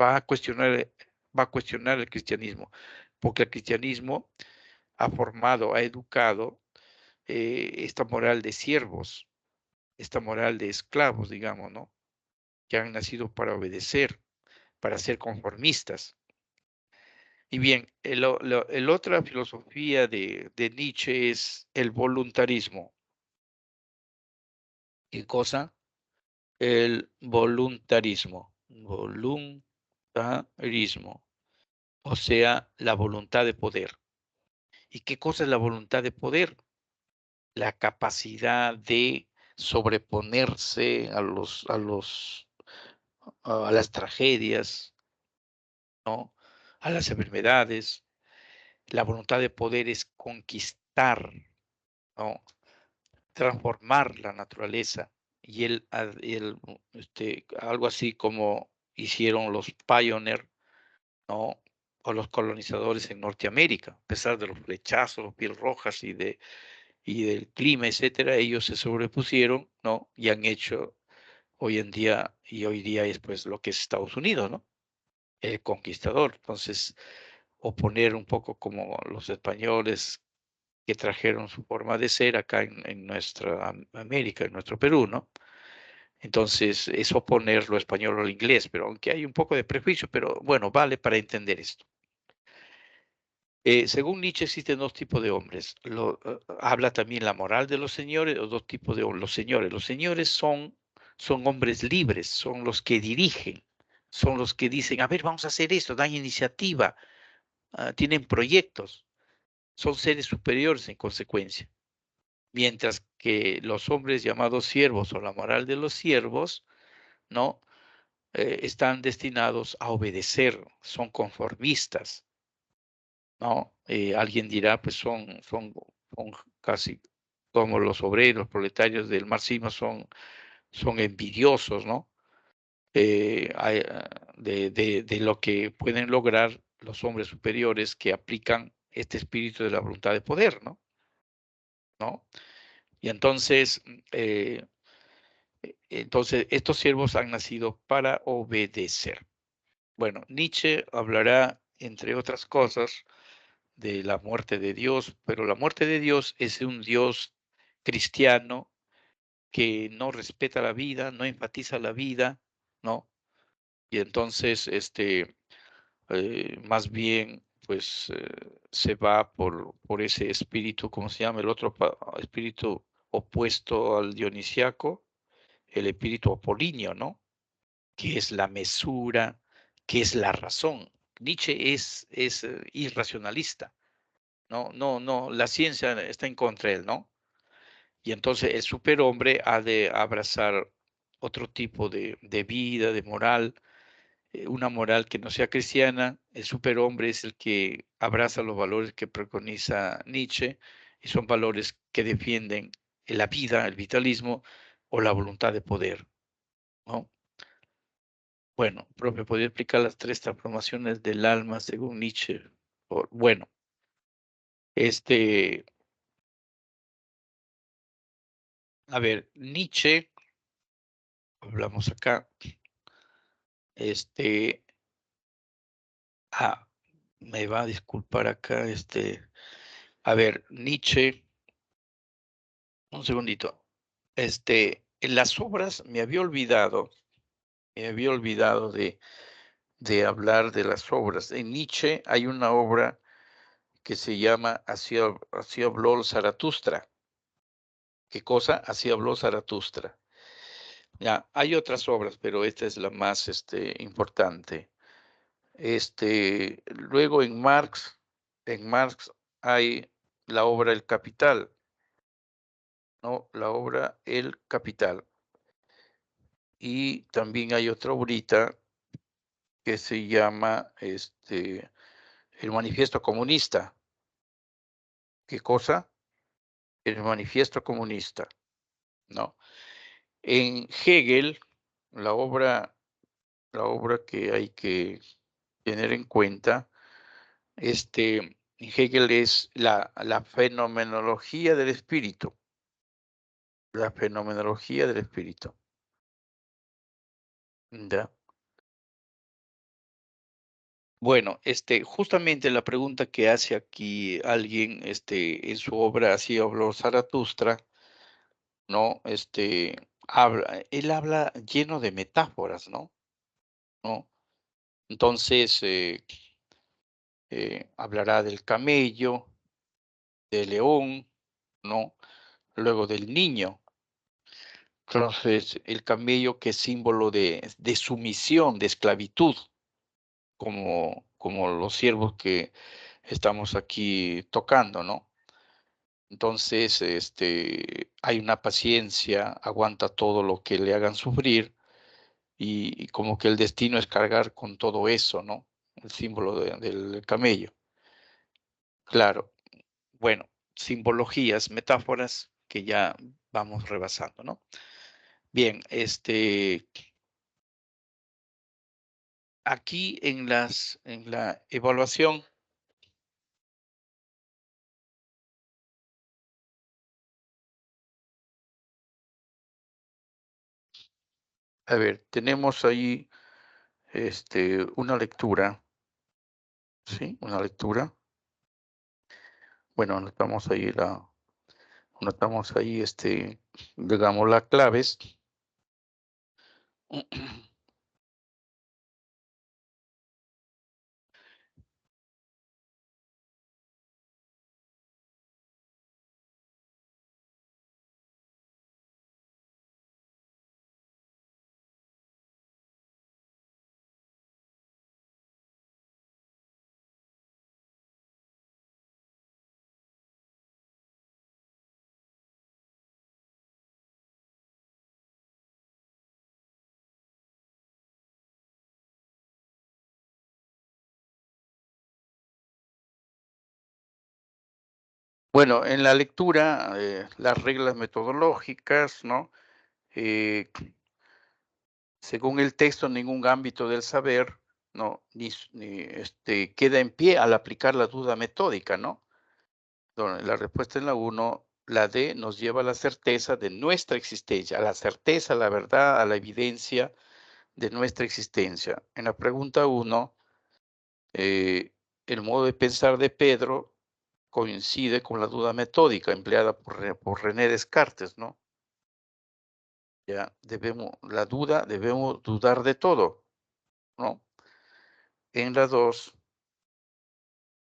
Speaker 1: va a cuestionar, va a cuestionar el cristianismo, porque el cristianismo ha formado, ha educado esta moral de siervos, esta moral de esclavos, digamos, ¿no? Que han nacido para obedecer, para ser conformistas. Y bien, el otra filosofía de Nietzsche es el voluntarismo. ¿Qué cosa? El voluntarismo. Voluntarismo. O sea, la voluntad de poder. ¿Y qué cosa es la voluntad de poder? La capacidad de sobreponerse a las tragedias, ¿no? A las enfermedades. La voluntad de poder es conquistar, ¿no? Transformar la naturaleza. Y algo así como hicieron los pioneers, ¿no? O los colonizadores en Norteamérica, a pesar de los flechazos, los piel rojas y del clima, etcétera, ellos se sobrepusieron, ¿no? Y han hecho hoy día es pues lo que es Estados Unidos, ¿no? El conquistador. Entonces, oponer un poco como los españoles que trajeron su forma de ser acá en nuestra América, en nuestro Perú, ¿no? Entonces, es oponer lo español al inglés, pero aunque hay un poco de prejuicio, pero bueno, vale para entender esto. Según Nietzsche existen dos tipos de hombres. Habla también la moral de los señores, o dos tipos de los señores. Los señores son hombres libres, son los que dirigen, son los que dicen, a ver, vamos a hacer esto, dan iniciativa, tienen proyectos, son seres superiores en consecuencia. Mientras que los hombres llamados siervos o la moral de los siervos, ¿no? Están destinados a obedecer, son conformistas, ¿no? Alguien dirá, pues son casi como los obreros, proletarios del marxismo, son envidiosos, ¿no? De lo que pueden lograr los hombres superiores que aplican este espíritu de la voluntad de poder, ¿no? ¿No? Y entonces estos siervos han nacido para obedecer. Bueno, Nietzsche hablará, entre otras cosas, de la muerte de Dios, pero la muerte de Dios es un Dios cristiano que no respeta la vida, no enfatiza la vida, ¿no? Y entonces, más bien, pues se va por ese espíritu, ¿cómo se llama? El otro espíritu opuesto al dionisiaco, el espíritu apolíneo, ¿no? Que es la mesura, que es la razón. Nietzsche es irracionalista, no, la ciencia está en contra de él, ¿no? Y entonces el superhombre ha de abrazar otro tipo de vida, de moral, una moral que no sea cristiana. El superhombre es el que abraza los valores que preconiza Nietzsche, y son valores que defienden la vida, el vitalismo o la voluntad de poder, ¿no? Bueno, profe, ¿podría explicar las tres transformaciones del alma según Nietzsche? Bueno, este, a ver, Nietzsche, hablamos acá, este, ah, me va a disculpar acá, a ver, Nietzsche, un segundito, en las obras me había olvidado de hablar de las obras. En Nietzsche hay una obra que se llama Así habló Zaratustra. ¿Qué cosa? Así habló Zaratustra. Ya, hay otras obras, pero esta es la más, importante. Luego en Marx hay la obra El Capital, ¿no? La obra El Capital. Y también hay otra obrita que se llama, El Manifiesto Comunista. ¿Qué cosa? El Manifiesto Comunista, ¿no? En Hegel, la obra la obra que hay que tener en cuenta, Hegel es la fenomenología del espíritu, la fenomenología del espíritu, ¿ya? Bueno, justamente la pregunta que hace aquí alguien, en su obra Así habló Zaratustra, ¿no? Él habla lleno de metáforas, ¿no? ¿No? Entonces, hablará del camello, del león, ¿no? Luego del niño. Entonces, el camello que es símbolo de sumisión, de esclavitud, como los siervos que estamos aquí tocando, ¿no? Entonces, hay una paciencia, aguanta todo lo que le hagan sufrir y como que el destino es cargar con todo eso, ¿no? El símbolo del camello. Claro, bueno, simbologías, metáforas que ya vamos rebasando, ¿no? Bien, aquí en la evaluación, a ver, tenemos ahí, una lectura, ¿sí? Una lectura. Bueno, anotamos ahí, digamos, las claves. Bueno, en la lectura, las reglas metodológicas, ¿no? Eh, Según el texto, ningún ámbito del saber, ¿no? Queda en pie al aplicar la duda metódica, ¿no? Donde la respuesta en la uno, la D nos lleva a la certeza de nuestra existencia, a la certeza, a la verdad, a la evidencia de nuestra existencia. En la pregunta uno, eh, el modo de pensar de Pedro coincide con la duda metódica empleada por René Descartes, ¿no? Ya debemos dudar de todo, ¿no? En la 2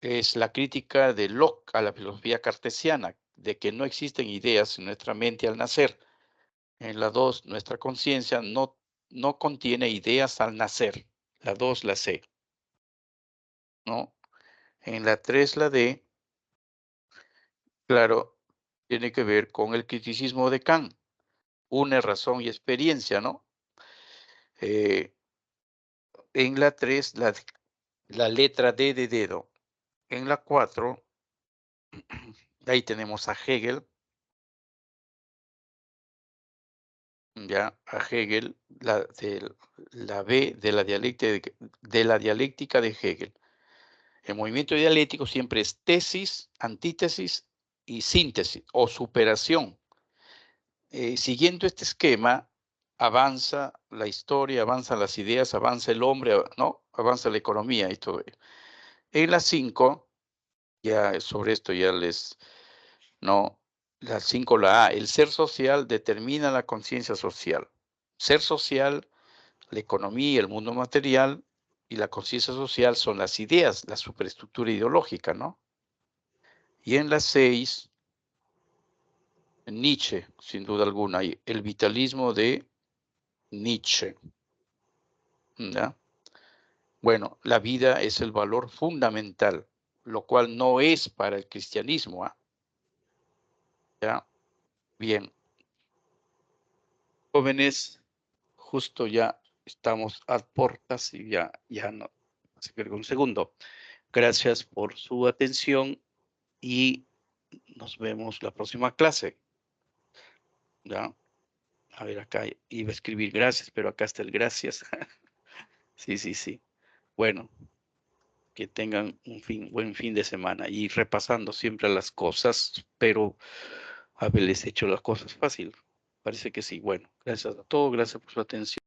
Speaker 1: es la crítica de Locke a la filosofía cartesiana, de que no existen ideas en nuestra mente al nacer. En la 2 nuestra conciencia no contiene ideas al nacer. La 2 la C, ¿no? En la 3 la D, claro, tiene que ver con el criticismo de Kant, une razón y experiencia, ¿no? Eh, en la 3 la letra D de dedo. En la 4 ahí tenemos a Hegel, ya, a Hegel, la B de la dialéctica de Hegel. El movimiento dialéctico siempre es tesis, antítesis y síntesis o superación. Siguiendo este esquema, avanza la historia, avanzan las ideas, avanza el hombre, ¿no? Avanza la economía y todo ello. En las 5, ya sobre esto ya ¿no? La 5, la A, el ser social determina la conciencia social. Ser social, la economía, el mundo material y la conciencia social son las ideas, la superestructura ideológica, ¿no? Y en las 6, Nietzsche, sin duda alguna, y el vitalismo de Nietzsche, ¿ya? Bueno, la vida es el valor fundamental, lo cual no es para el cristianismo, ¿ah? ¿Ya? Bien, jóvenes, justo ya estamos a puertas y ya no, así que un segundo. Gracias por su atención y nos vemos la próxima clase, ¿ya? A ver, acá iba a escribir gracias, pero acá está el gracias. Sí, sí, sí. Bueno, que tengan buen fin de semana y repasando siempre las cosas, pero haberles hecho las cosas fácil. Parece que sí. Bueno, gracias a todos, gracias por su atención.